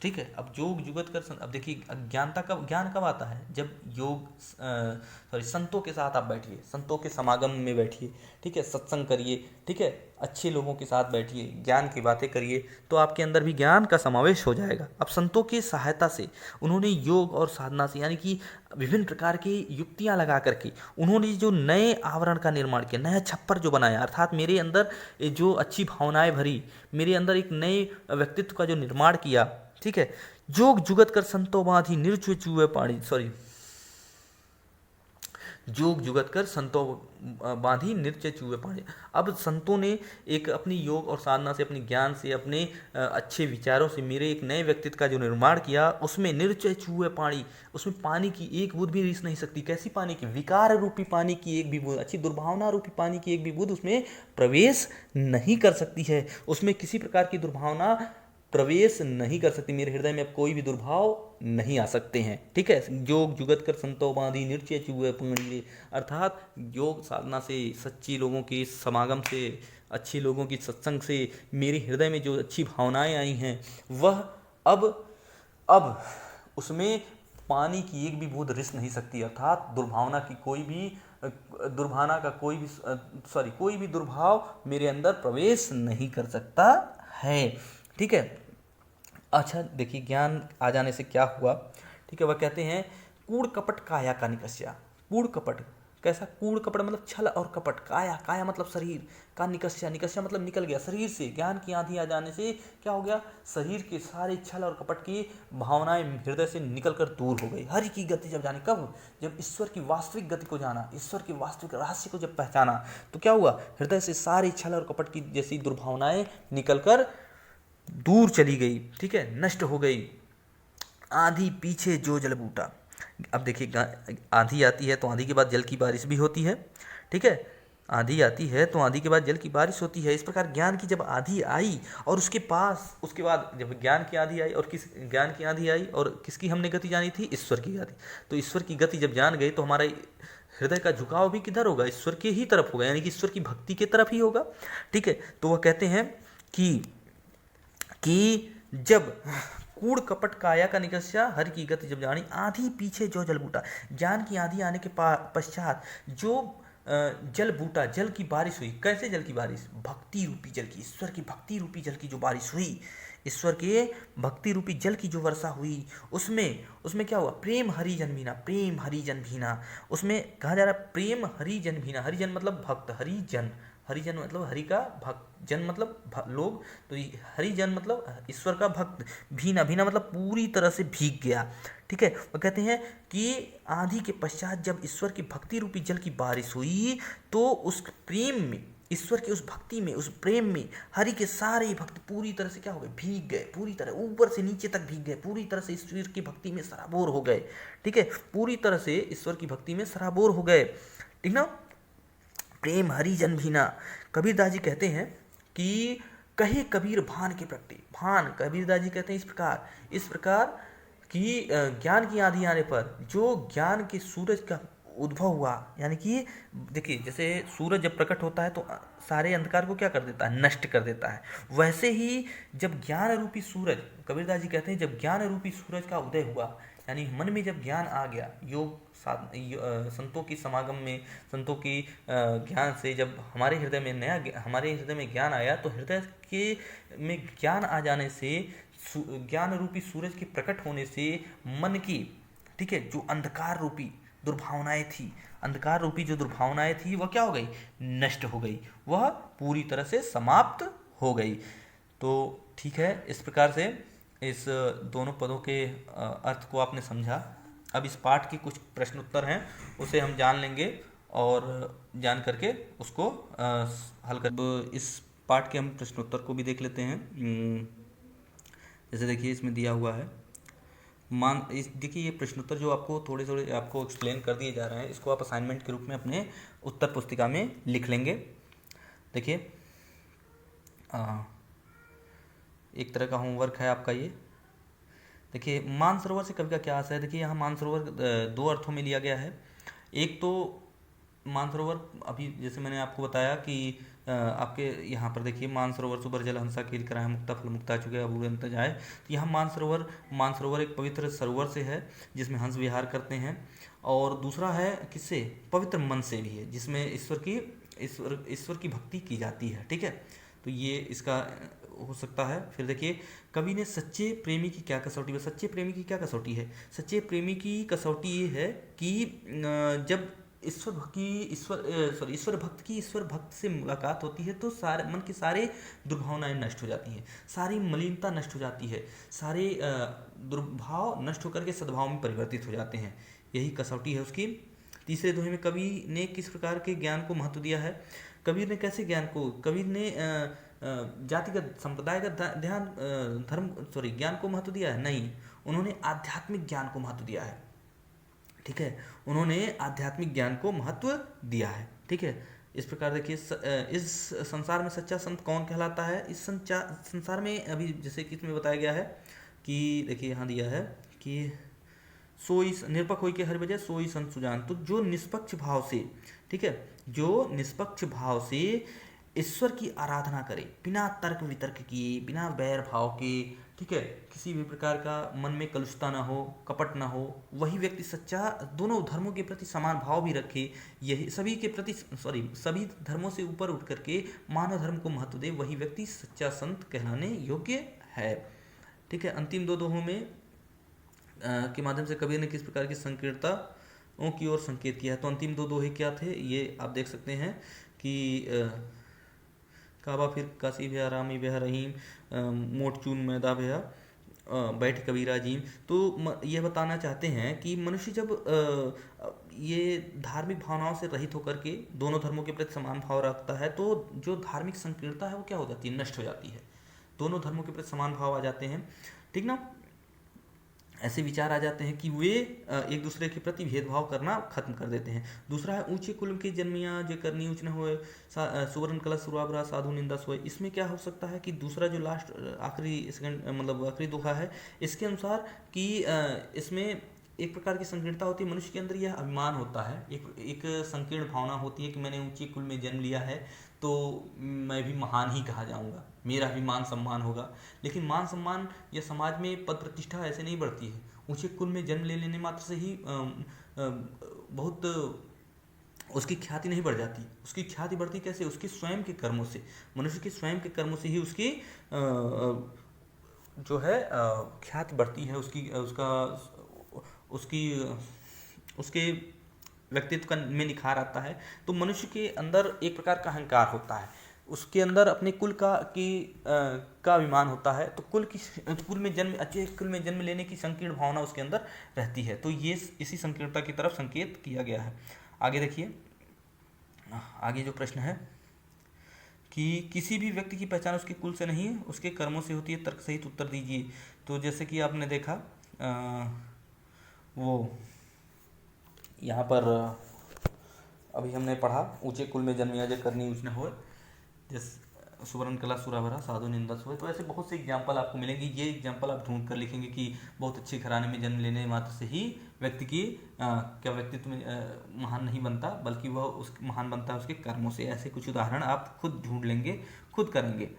ठीक है, अब जोग जुगत कर अब देखिए अज्ञानता का ज्ञान कब आता है, जब योग संतों के साथ आप बैठिए, संतों के समागम में बैठिए, ठीक है, सत्संग करिए, ठीक है, अच्छे लोगों के साथ बैठिए, ज्ञान की बातें करिए, तो आपके अंदर भी ज्ञान का समावेश हो जाएगा। अब संतों की सहायता से, उन्होंने योग और साधना से, यानी कि विभिन्न प्रकार की युक्तियां लगा करके उन्होंने जो नए आवरण का निर्माण किया, नया छप्पर जो बनाया, अर्थात मेरे अंदर जो अच्छी भावनाएं भरी, मेरे अंदर एक नए व्यक्तित्व का जो निर्माण किया, ठीक है, जोग जुगत कर संतो बांधी निर्चुए चूहे पानी, सॉरी, जोग जुगत कर संतों बांधी निर्चय चूहे पानी। अब संतों ने एक अपनी योग और साधना से, अपने ज्ञान से, अपने अच्छे विचारों से मेरे एक नए व्यक्तित्व का जो निर्माण किया, उसमें निर्चय चूहे पानी, उसमें पानी की एक बूंद भी रिस नहीं सकती। कैसी पानी की, विकार रूपी पानी की एक भी बूंद, अच्छी दुर्भावना रूपी पानी की एक भी बूंद उसमें प्रवेश नहीं कर सकती है। उसमें किसी प्रकार की दुर्भावना प्रवेश नहीं कर सकती, मेरे हृदय में अब कोई भी दुर्भाव नहीं आ सकते हैं। ठीक है, योग जुगत कर संतो बांधी निर्चय चूहे पानी रे, अर्थात योग साधना से, सच्ची लोगों के समागम से, अच्छे लोगों की सत्संग से मेरे हृदय में जो अच्छी भावनाएं आई हैं, वह अब उसमें पानी की एक भी बूंद रिस नहीं सकती, अर्थात दुर्भावना की कोई भी दुर्भावना का कोई भी दुर्भाव मेरे अंदर प्रवेश नहीं कर सकता है। ठीक है, अच्छा देखिए ज्ञान आ जाने से क्या हुआ, ठीक है, वह कहते हैं कूड़ कपट काया का निकस्या। कूड़ कपट, कैसा कूड़ कपट मतलब छल और कपट, काया मतलब शरीर का, निकस्या मतलब निकल गया शरीर से। ज्ञान की आंधी आ जाने से क्या हो गया, शरीर के सारे छल और कपट की भावनाएं हृदय से निकलकर दूर हो गई। हरि की गति जब जानी, कब, जब ईश्वर की वास्तविक गति को जाना, ईश्वर के वास्तविक रहस्य को जब पहचाना, तो क्या हुआ, हृदय से सारी छल और कपट की जैसी दुर्भावनाएं निकलकर दूर चली गई, ठीक है, नष्ट हो गई। आंधी पीछे जो जल बूटा। अब देखिए आंधी आती है तो आंधी के बाद जल की बारिश भी होती है, ठीक है, आंधी आती है तो आंधी के बाद जल की बारिश होती है। इस प्रकार ज्ञान की जब आंधी आई और उसके बाद जब ज्ञान की आंधी आई और ज्ञान की आंधी आई और किसकी हमने गति जानी थी, ईश्वर की गति। तो ईश्वर की गति जब जान गए तो हमारा हृदय का झुकाव भी किधर होगा, ईश्वर के ही तरफ होगा, यानी कि ईश्वर की भक्ति के तरफ ही होगा। ठीक है, तो वह कहते हैं कि जब कूड़ कपट काया का निकस्या, हर की गति जब जानी, आंधी पीछे जो जल बूटा। ज्ञान की आंधी आने के पश्चात जो जल बूटा, जल की बारिश हुई। कैसे जल की बारिश, भक्ति रूपी जल की, ईश्वर की भक्ति रूपी जल की जो बारिश हुई, ईश्वर के भक्ति रूपी जल की जो वर्षा हुई, उसमें क्या हुआ, प्रेम हरिजन भीना, प्रेम हरिजन भीना। उसमें कहा जा रहा है प्रेम हरिजन भीना, हरिजन मतलब भक्त, हरिजन मतलब हरि का भक्त, जन मतलब लोग, तो हरिजन मतलब ईश्वर का भक्त, भीना मतलब पूरी तरह से भीग गया। ठीक है, वो कहते हैं कि आंधी के पश्चात जब ईश्वर की भक्ति रूपी जल की बारिश हुई, तो उस प्रेम में, ईश्वर की उस भक्ति में, उस प्रेम में हरि के सारे भक्त पूरी तरह से क्या हो गए, भीग गए, पूरी तरह ऊपर से नीचे तक भीग गए, पूरी तरह से ईश्वर की भक्ति में सराबोर हो गए। ठीक है, पूरी तरह से ईश्वर की भक्ति में सराबोर हो गए। ठीक ना, प्रेम हरिजन भीना। कबीरदास जी कहते हैं कि कहे कबीर भान के प्रगटे, भान, कबीरदास जी कहते हैं इस प्रकार कि ज्ञान की आंधी आने पर जो ज्ञान के सूरज का उद्भव हुआ, यानी कि देखिए जैसे सूरज जब प्रकट होता है तो सारे अंधकार को क्या कर देता है, नष्ट कर देता है। वैसे ही जब ज्ञान रूपी सूरज, कबीरदास जी कहते हैं जब ज्ञान रूपी सूरज का उदय हुआ, यानी मन में जब ज्ञान आ गया, संतों की समागम में, संतों की ज्ञान से जब हमारे हृदय में ज्ञान आया, तो हृदय के में ज्ञान आ जाने से, ज्ञान रूपी सूरज के प्रकट होने से मन की, ठीक है, जो अंधकार रूपी दुर्भावनाएं थी वह क्या हो गई, नष्ट हो गई, वह पूरी तरह से समाप्त हो गई। तो ठीक है, इस प्रकार से इस दोनों पदों के अर्थ को आपने समझा। अब इस पाठ के कुछ प्रश्न उत्तर हैं, उसे हम जान लेंगे और जान करके उसको हल कर। अब इस पाठ के हम प्रश्नोत्तर को भी देख लेते हैं। जैसे देखिए इसमें दिया हुआ है, देखिए ये प्रश्नोत्तर जो आपको थोड़े थोड़े आपको एक्सप्लेन कर दिए जा रहे हैं, इसको आप असाइनमेंट के रूप में अपने उत्तर पुस्तिका में लिख लेंगे। देखिए एक तरह का होमवर्क है आपका ये। देखिए मानसरोवर से कवि का क्या आशय है। देखिए यहाँ मानसरोवर दो अर्थों में लिया गया है। एक तो मानसरोवर, अभी जैसे मैंने आपको बताया कि आपके यहाँ पर देखिए मानसरोवर सुबर जल हंसा कील कराए मुक्ता फल मुक्ता चुके अबूर अंत जाए। तो यहाँ मानसरोवर एक पवित्र सरोवर से है जिसमें हंस विहार करते हैं, और दूसरा है किससे, पवित्र मन से भी है, जिसमें ईश्वर की भक्ति की जाती है। ठीक है, तो ये इसका हो सकता है। फिर देखिए कवि ने सच्चे प्रेमी की क्या कसौटी है। सच्चे प्रेमी की क्या कसौटी है। सच्चे प्रेमी की कसौटी ये है कि जब ईश्वर भक्त की ईश्वर भक्त से मुलाकात होती है तो सारे मन की सारे दुर्भावनाएं नष्ट हो जाती हैं, सारी मलिनता नष्ट हो जाती है, सारे दुर्भाव नष्ट होकर के सद्भाव में परिवर्तित हो जाते हैं। यही कसौटी है उसकी। तीसरे दोहे में कवि ने किस प्रकार के ज्ञान को महत्व दिया है। कबीर ने कैसे ज्ञान को, कबीर ने जातिगत संप्रदायगत ज्ञान को महत्व दिया है, नहीं, उन्होंने आध्यात्मिक ज्ञान को महत्व दिया है। ठीक है, उन्होंने आध्यात्मिक ज्ञान को महत्व दिया है। ठीक है, इस प्रकार देखिए इस संसार में सच्चा संत कौन कहलाता है। इस संसार में अभी जैसे कि इसमें बताया गया है कि देखिए यहाँ दिया है कि सोई निरपक्ष होई के हर वजह सोई संत सुजान। तो जो निष्पक्ष भाव से, ठीक है, जो निष्पक्ष भाव से ईश्वर की आराधना करे, बिना तर्क वितर्क किए, बिना बैर भाव के, ठीक है, किसी भी प्रकार का मन में कलुषता ना हो, कपट ना हो, वही व्यक्ति सच्चा, दोनों धर्मों के प्रति समान भाव भी रखे, यही सभी धर्मों से ऊपर उठ करके मानव धर्म को महत्व दे, वही व्यक्ति सच्चा संत कहलाने योग्य है। ठीक है, अंतिम दो दोहों में के माध्यम से कबीर ने किस प्रकार की संकीर्णताओं की ओर संकेत किया है। तो अंतिम दो दोहे क्या थे ये आप देख सकते हैं कि काबा फिर काशी भया रामी भया रहीम, मोट चून मैदा भया बैठ कबीरा जीम। तो ये बताना चाहते हैं कि मनुष्य जब ये धार्मिक भावनाओं से रहित होकर के दोनों धर्मों के प्रति समान भाव रखता है तो जो धार्मिक संकीर्णता है वो क्या हो जाती है, नष्ट हो जाती है, दोनों धर्मों के प्रति समान भाव आ जाते हैं। ठीक ना, ऐसे विचार आ जाते हैं कि वे एक दूसरे के प्रति भेदभाव करना खत्म कर देते हैं। दूसरा है ऊंचे कुल की जन्मिया जे करनी ऊंच न होए, सुवर्ण कलश सुराबरा साधु निंदा सोए। इसमें क्या हो सकता है कि दूसरा जो लास्ट आखिरी सेकंड मतलब आखिरी दोहा है, इसके अनुसार कि इसमें एक प्रकार की संकीर्णता होती है, मनुष्य के अंदर यह अभिमान होता है, एक संकीर्ण भावना होती है कि मैंने ऊंचे कुल में जन्म लिया है तो मैं भी महान ही कहा जाऊंगा, मेरा भी मान सम्मान होगा। लेकिन मान सम्मान या समाज में पद प्रतिष्ठा ऐसे नहीं बढ़ती है। ऊंचे कुल में जन्म ले लेने मात्र से ही बहुत उसकी ख्याति नहीं बढ़ जाती। उसकी ख्याति बढ़ती कैसे, उसके स्वयं के कर्मों से, मनुष्य के स्वयं के कर्मों से ही उसकी जो है ख्याति बढ़ती है, उसके व्यक्तित्व में निखार आता है। तो मनुष्य के अंदर एक प्रकार का अहंकार होता है, उसके अंदर अपने कुल का अभिमान होता है। तो अच्छे कुल में जन्म लेने की संकीर्ण भावना उसके अंदर रहती है। तो ये इसी संकीर्णता की तरफ संकेत किया गया है। आगे देखिए, आगे जो प्रश्न है कि किसी भी व्यक्ति की पहचान उसके कुल से नहीं उसके कर्मों से होती है, तर्क सहित उत्तर दीजिए। तो जैसे कि आपने देखा वो यहाँ पर अभी हमने पढ़ा ऊंचे कुल में जन्मिया जे करनी ऊंच न हो, जैसे सुवर्ण कला सुराभरा साधु निंदा सोए। तो ऐसे बहुत से एग्जाम्पल आपको मिलेंगे। ये एग्जाम्पल आप ढूंढ कर लिखेंगे कि बहुत अच्छे घराने में जन्म लेने मात्र से ही व्यक्ति की क्या व्यक्तित्व में महान नहीं बनता, बल्कि वह उस महान बनता है उसके कर्मों से। ऐसे कुछ उदाहरण आप खुद ढूंढ लेंगे, खुद करेंगे।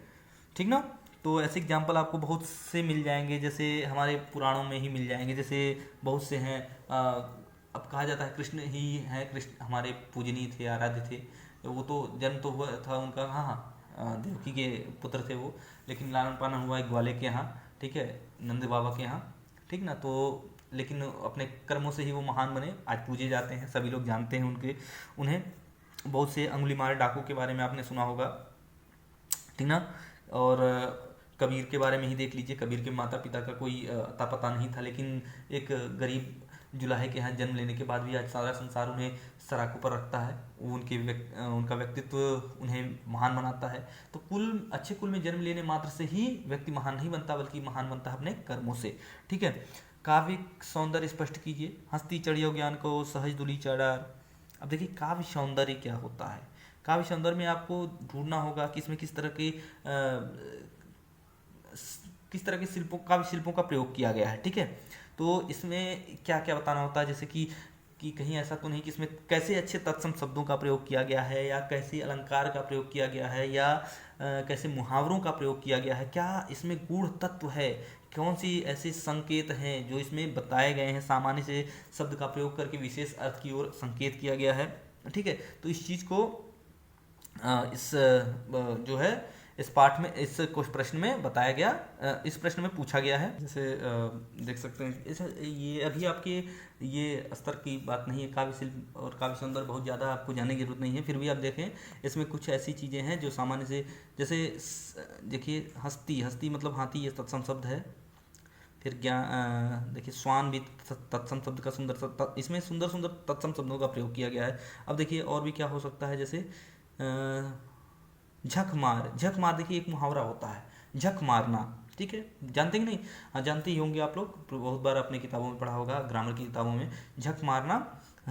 ठीक ना, तो ऐसे एग्जाम्पल आपको बहुत से मिल जाएंगे, जैसे हमारे पुराणों में ही मिल जाएंगे। जैसे बहुत से हैं, अब कहा जाता है कृष्ण ही है, कृष्ण हमारे पूजनीय थे, आराध्य थे। वो तो जन्म तो हुआ था उनका, हाँ देवकी के पुत्र थे वो, लेकिन लालन पालन हुआ एक ग्वाले के यहाँ, ठीक है, नंद बाबा के यहाँ। ठीक ना, तो लेकिन अपने कर्मों से ही वो महान बने, आज पूजे जाते हैं, सभी लोग जानते हैं उन्हें। बहुत से अंगुलीमाल डाकू के बारे में आपने सुना होगा। ठीक ना, और कबीर के बारे में ही देख लीजिए। कबीर के माता पिता का कोई अता पता नहीं था, लेकिन एक गरीब जुलाहे के यहाँ जन्म लेने के बाद भी आज सारा संसार उन्हें सराखों पर रखता है। उनका व्यक्तित्व उन्हें महान बनाता है। तो अच्छे कुल में जन्म लेने मात्र से ही व्यक्ति महान नहीं बनता, बल्कि महान बनता है अपने कर्मों से। ठीक है। काव्यिक सौंदर्य स्पष्ट कीजिए। हंसती चढ़ियो ज्ञान को सहज दुली चढ़ार। अब देखिए काव्य सौंदर्य क्या होता है। काव्य सौंदर्य में आपको ढूंढना होगा कि इसमें किस तरह के काव्य शिल्पों का प्रयोग किया गया है। ठीक है। तो इसमें क्या क्या बताना होता है, जैसे कि कहीं ऐसा तो नहीं कि इसमें कैसे अच्छे तत्सम शब्दों का प्रयोग किया गया है, या कैसे अलंकार का प्रयोग किया गया है, या कैसे मुहावरों का प्रयोग किया गया है, क्या इसमें गूढ़ तत्व है, कौन सी ऐसे संकेत हैं जो इसमें बताए गए हैं, सामान्य से शब्द का प्रयोग करके विशेष अर्थ की ओर संकेत किया गया है। ठीक है। तो इस चीज़ को जो है इस पाठ में, इस कुछ प्रश्न में बताया गया, इस प्रश्न में पूछा गया है। जैसे देख सकते हैं, ये अभी आपके ये स्तर की बात नहीं है। काव्य शिल्प और काव्य सौंदर्य बहुत ज़्यादा आपको जानने की जरूरत नहीं है, फिर भी आप देखें इसमें कुछ ऐसी चीज़ें हैं जो सामान्य से, जैसे देखिए हस्ती मतलब हाथी, ये तत्सम शब्द है। फिर देखिए स्वान भी तत्सम शब्द का सुंदर, इसमें सुंदर सुंदर तत्सम शब्दों का प्रयोग किया गया है। अब देखिए और भी क्या हो सकता है, जैसे झक मार देखिए एक मुहावरा होता है, झक मारना। ठीक है, जानते कि नहीं? हाँ, जानते ही होंगे आप लोग, बहुत बार अपने किताबों में पढ़ा होगा, ग्रामर की किताबों में, झक मारना।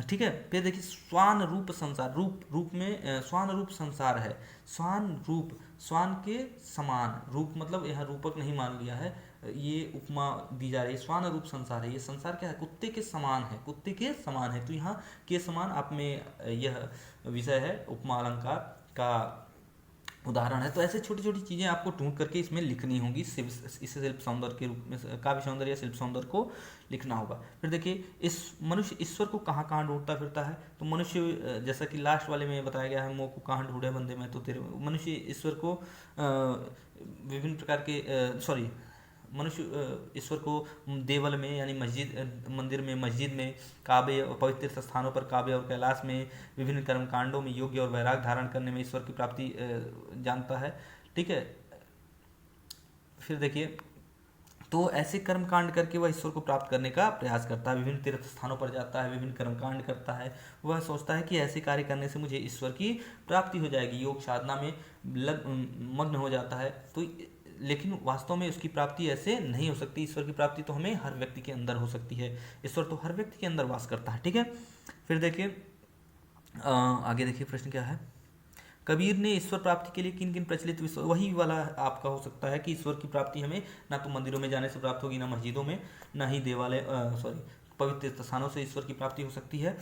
ठीक है। फिर देखिए स्वान रूप संसार, रूप में स्वान रूप संसार है। स्वान के समान, रूप मतलब यहाँ रूपक नहीं मान लिया है, ये उपमा दी जा रही है। स्वान रूप संसार है, ये संसार क्या है? कुत्ते के समान है, कुत्ते के समान है। तो यहाँ के समान आप में यह विषय है, उपमा अलंकार का उदाहरण है। तो ऐसे छोटी छोटी चीज़ें आपको ढूंढ करके इसमें लिखनी होंगी, इस शिल्प सौंदर्य के रूप में, काव्य सौंदर्य या शिल्प सौंदर्य को लिखना होगा। फिर देखिए इस मनुष्य ईश्वर को कहाँ कहाँ ढूंढता फिरता है। तो मनुष्य, जैसा कि लास्ट वाले में बताया गया है, मोह को कहाँ ढूंढे बंदे में तो तेरे, मनुष्य ईश्वर को विभिन्न प्रकार के मनुष्य ईश्वर को देवल में, यानी मंदिर में, मस्जिद में, काबे और पवित्र स्थानों पर, काबे और कैलाश में, विभिन्न कर्म कांडों में योग्य और वैराग धारण करने में ईश्वर की प्राप्ति जानता है। ठीक है। फिर देखिए तो ऐसे कर्म कांड करके वह ईश्वर को प्राप्त करने का प्रयास करता है, विभिन्न तीर्थ स्थानों पर जाता है, विभिन्न कर्म कांड करता है। वह सोचता है कि ऐसे कार्य करने से मुझे ईश्वर की प्राप्ति हो जाएगी, योग साधना में मग्न हो जाता है। तो लेकिन वास्तव में उसकी प्राप्ति ऐसे नहीं हो सकती। ईश्वर की प्राप्ति तो हमें हर व्यक्ति के अंदर हो सकती है, ईश्वर तो हर व्यक्ति के अंदर वास करता है। ठीक है। फिर देखिए आगे देखिए प्रश्न क्या है। कबीर ने ईश्वर प्राप्ति के लिए किन किन प्रचलित विश्वास, वही वाला आपका हो सकता है कि ईश्वर की प्राप्ति हमें ना तो मंदिरों में जाने से प्राप्त होगी, ना मस्जिदों में, ना ही पवित्र स्थानों से ईश्वर की प्राप्ति हो सकती है।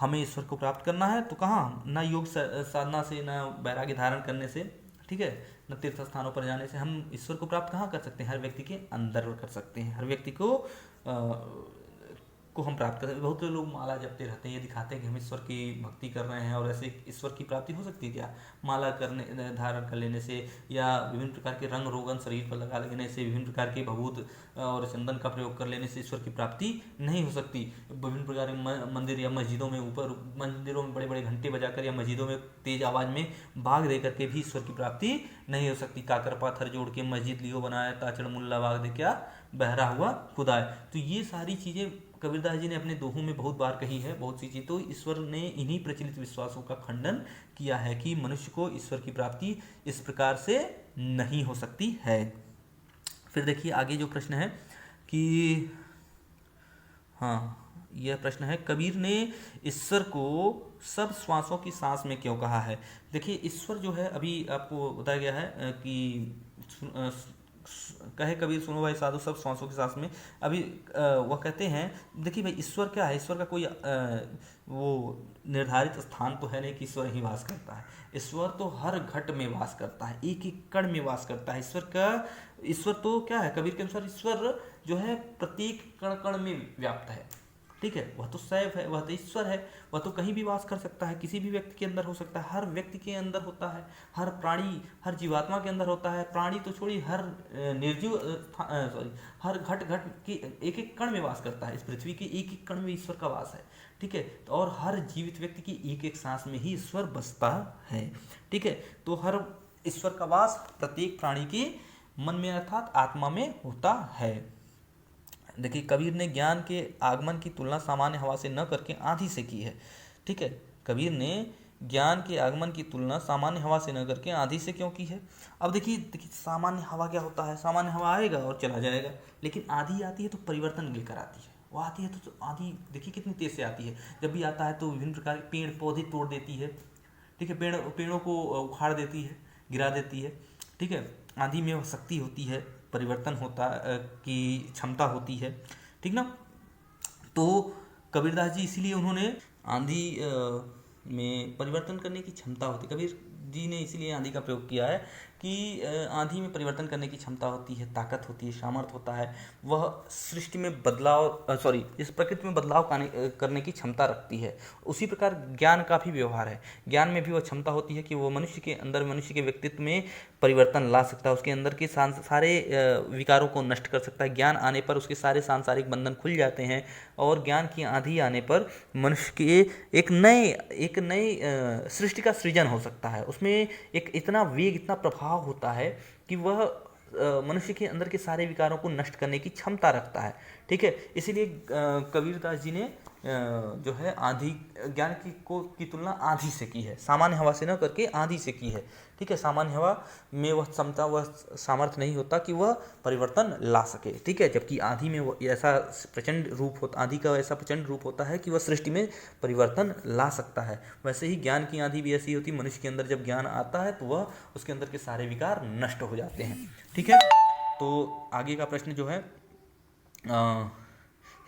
हमें ईश्वर को प्राप्त करना है तो कहाँ, ना योग साधना से, ना वैराग्य धारण करने से, ठीक है, न तीर्थ स्थानों पर जाने से। हम ईश्वर को प्राप्त कहाँ कर सकते हैं? हर व्यक्ति के अंदर कर सकते हैं, हर व्यक्ति को हम प्राप्त कर सकते हैं। बहुत से लोग माला जपते रहते हैं, ये दिखाते हैं कि हम ईश्वर की भक्ति कर रहे हैं, और ऐसे ईश्वर की प्राप्ति हो सकती है क्या? माला धारण कर लेने से, या विभिन्न प्रकार के रंग रोगन शरीर पर लगा लेने से, विभिन्न प्रकार के भभूत और चंदन का प्रयोग कर लेने से ईश्वर की प्राप्ति नहीं हो सकती। विभिन्न प्रकार के मंदिर या मस्जिदों में, ऊपर मंदिरों में बड़े बड़े घंटे बजाकर या मस्जिदों में तेज आवाज में भाग दे करके भी ईश्वर की प्राप्ति नहीं हो सकती। काकर पाथर जोड़ के मस्जिद लियो बनाया, ताचड़ मुल्ला बाग दे क्या बहरा हुआ खुदा है। तो ये सारी चीजें कबीरदास जी ने अपने दोहों में बहुत बार कही है, बहुत सी चीज। तो ईश्वर ने इन्हीं प्रचलित विश्वासों का खंडन किया है कि मनुष्य को ईश्वर की प्राप्ति इस प्रकार से नहीं हो सकती है। फिर देखिए आगे जो प्रश्न है कि, हाँ, यह प्रश्न है, कबीर ने ईश्वर को सब श्वासों की सांस में क्यों कहा है? देखिए ईश्वर जो है, अभी आपको बताया गया है कि कहे कबीर सुनो भाई साधु सब श्वासों की सांस में। अभी वह कहते हैं, देखिए भाई ईश्वर क्या है? ईश्वर का कोई वो निर्धारित स्थान तो है नहीं कि ईश्वर ही वास करता है। ईश्वर तो हर घट में वास करता है, एक एक कण में वास करता है। ईश्वर तो क्या है? कबीर के अनुसार ईश्वर जो है प्रत्येक कण कण में व्याप्त है। ठीक है, वह तो सैव है, वह तो ईश्वर है, वह तो कहीं भी वास कर सकता है, किसी भी व्यक्ति के अंदर हो सकता है, हर व्यक्ति के अंदर होता है, हर प्राणी, हर जीवात्मा के अंदर होता है। प्राणी तो छोड़िए, हर हर घट की एक एक कण में वास करता है। इस पृथ्वी के एक एक कण में ईश्वर का वास है। ठीक है, तो और हर जीवित व्यक्ति की एक एक सांस में ही ईश्वर बसता है। ठीक है, तो हर ईश्वर का वास प्रत्येक प्राणी के मन में अर्थात आत्मा में होता है। देखिए, कबीर ने ज्ञान के आगमन की तुलना सामान्य हवा से न करके आंधी से की है। ठीक है, कबीर ने ज्ञान के आगमन की तुलना सामान्य हवा से न करके आंधी से क्यों की है? अब देखिए सामान्य हवा क्या होता है, सामान्य हवा आएगा और चला जाएगा, लेकिन आंधी आती है तो परिवर्तन लेकर आती है। वो आती है तो आंधी देखिए कितनी तेज से आती है। जब भी आता है तो विभिन्न प्रकार के पेड़ पौधे तोड़ देती है। ठीक है, पेड़ों को उखाड़ देती है, गिरा देती है। ठीक है, आंधी में वह शक्ति होती है, परिवर्तन होता की क्षमता होती है। ठीक ना। तो कबीरदास जी इसीलिए उन्होंने आंधी में परिवर्तन करने की क्षमता होती है, कबीर जी ने इसीलिए आंधी का प्रयोग किया है कि आंधी में परिवर्तन करने की क्षमता होती है, ताकत होती है, सामर्थ्य होता है। वह सृष्टि में बदलाव इस प्रकृति में बदलाव करने की क्षमता रखती है। उसी प्रकार ज्ञान का भी व्यवहार है। ज्ञान में भी वह क्षमता होती है कि वो मनुष्य के अंदर, मनुष्य के व्यक्तित्व में परिवर्तन ला सकता है, उसके अंदर के सारे विकारों को नष्ट कर सकता है। ज्ञान आने पर उसके सारे सांसारिक बंधन खुल जाते हैं और ज्ञान की आंधी आने पर मनुष्य के एक नए सृष्टि का सृजन हो सकता है। उसमें एक इतना वेग, इतना प्रभाव होता है कि वह मनुष्य के अंदर के सारे विकारों को नष्ट करने की क्षमता रखता है। ठीक है, इसीलिए कबीरदास जी ने जो है आंधी, ज्ञान की तुलना आंधी से की है, सामान्य हवा से न करके आंधी से की है। ठीक है, सामान्य हवा में वह क्षमता, वह सामर्थ्य नहीं होता कि वह परिवर्तन ला सके। ठीक है, जबकि आंधी में वो ऐसा प्रचंड रूप होता, आंधी का ऐसा प्रचंड रूप होता है कि वह सृष्टि में परिवर्तन ला सकता है। वैसे ही ज्ञान की आंधी भी ऐसी होती है, मनुष्य के अंदर जब ज्ञान आता है तो वह उसके अंदर के सारे विकार नष्ट हो जाते हैं। ठीक है, तो आगे का प्रश्न जो है,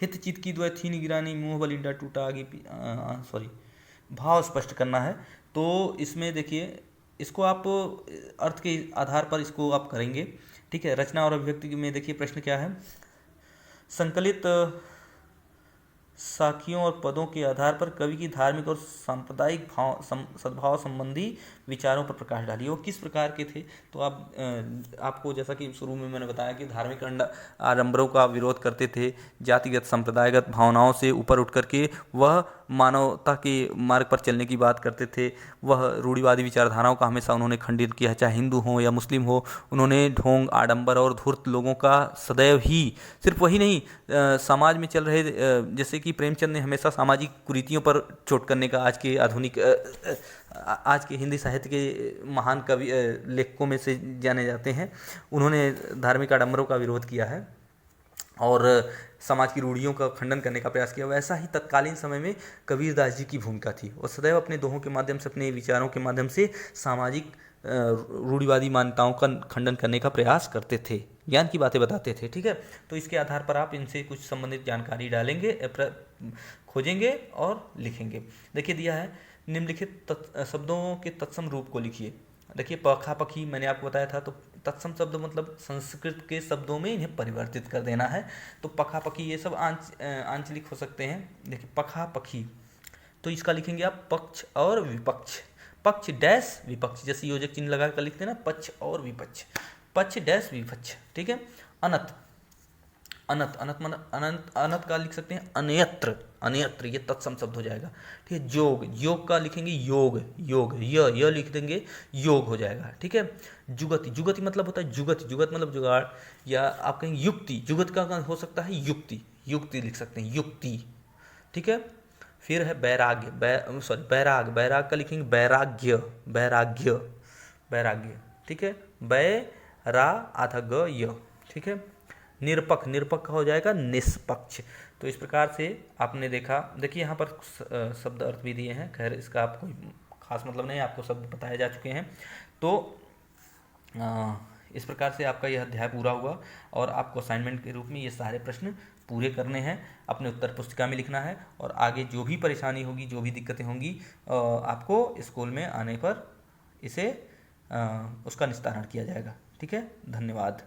हित चित की द्वय थी निगरानी, मुंह बलिंडा टूटा आगे भाव स्पष्ट करना है। तो इसमें देखिए, इसको आप अर्थ के आधार पर इसको आप करेंगे। ठीक है, रचना और अभिव्यक्ति में देखिए प्रश्न क्या है, संकलित साखियों और पदों के आधार पर कवि की धार्मिक और सांप्रदायिक सद्भाव संबंधी विचारों पर प्रकाश डालिए। वो किस प्रकार के थे? तो आपको जैसा कि शुरू में मैंने बताया कि धार्मिक आडंबरों का विरोध करते थे, जातिगत संप्रदायगत भावनाओं से ऊपर उठ करके वह मानवता के मार्ग पर चलने की बात करते थे। वह रूढ़िवादी विचारधाराओं का हमेशा उन्होंने खंडित किया है, चाहे हिंदू हो या मुस्लिम हो। उन्होंने ढोंग, आडंबर और धूर्त लोगों का सदैव ही, सिर्फ वही नहीं, समाज में चल रहे जैसे कि प्रेमचंद ने हमेशा सामाजिक कुरीतियों पर चोट करने का, आज के हिंदी साहित्य के महान कवि लेखकों में से जाने जाते हैं। उन्होंने धार्मिक आडंबरों का विरोध किया है और समाज की रूढ़ियों का खंडन करने का प्रयास किया। वैसा ही तत्कालीन समय में कबीरदास जी की भूमिका थी। वो सदैव अपने दोहों के माध्यम से, अपने विचारों के माध्यम से सामाजिक रूढ़िवादी मान्यताओं का खंडन करने का प्रयास करते थे, ज्ञान की बातें बताते थे। ठीक है, तो इसके आधार पर आप इनसे कुछ संबंधित जानकारी डालेंगे, खोजेंगे और लिखेंगे। देखिए दिया है, निम्नलिखित शब्दों के तत्सम रूप को लिखिए। देखिए, पखा पखी मैंने आपको बताया था, तो तत्सम शब्द मतलब संस्कृत के शब्दों में इन्हें परिवर्तित कर देना है। तो पखा पखी ये सब आंचलिक हो सकते हैं। देखिए, पखा पखी, तो इसका लिखेंगे आप पक्ष और विपक्ष, पक्ष डैश विपक्ष, जैसे योजक चिन्ह लगा कर लिखते हैं ना, पक्ष और विपक्ष, पक्ष डैश विपक्ष। ठीक है, अनत, अनत मतलब अनंत का लिख सकते हैं अन्यत्र, अन्यत्र ये तत्सम शब्द हो जाएगा। ठीक है, जोग, योग का लिखेंगे योग, य लिख देंगे, योग हो जाएगा। ठीक है, जुगति, जुगति मतलब होता है जुगत, जुगत मतलब जुगाड़, या आप कहेंगे युक्ति, जुगत का हो सकता है युक्ति, युक्ति लिख सकते हैं, युक्ति। ठीक है, फिर है बैराग्य, बैराग, बैराग का लिखेंगे बैराग्य, बैराग्य, बैराग्य। ठीक है, बैरा आधा ग य। ठीक है, निरपक्ष, निरपक्ष हो जाएगा निष्पक्ष। तो इस प्रकार से आपने देखा। देखिए यहाँ पर शब्द अर्थ भी दिए हैं, खैर इसका आप कोई खास मतलब नहीं, आपको शब्द बताए जा चुके हैं। तो इस प्रकार से आपका यह अध्याय पूरा हुआ और आपको असाइनमेंट के रूप में ये सारे प्रश्न पूरे करने हैं, अपने उत्तर पुस्तिका में लिखना है। और आगे जो भी परेशानी होगी, जो भी दिक्कतें होंगी, आपको स्कूल में आने पर इसे उसका निस्तारण किया जाएगा। ठीक है, धन्यवाद।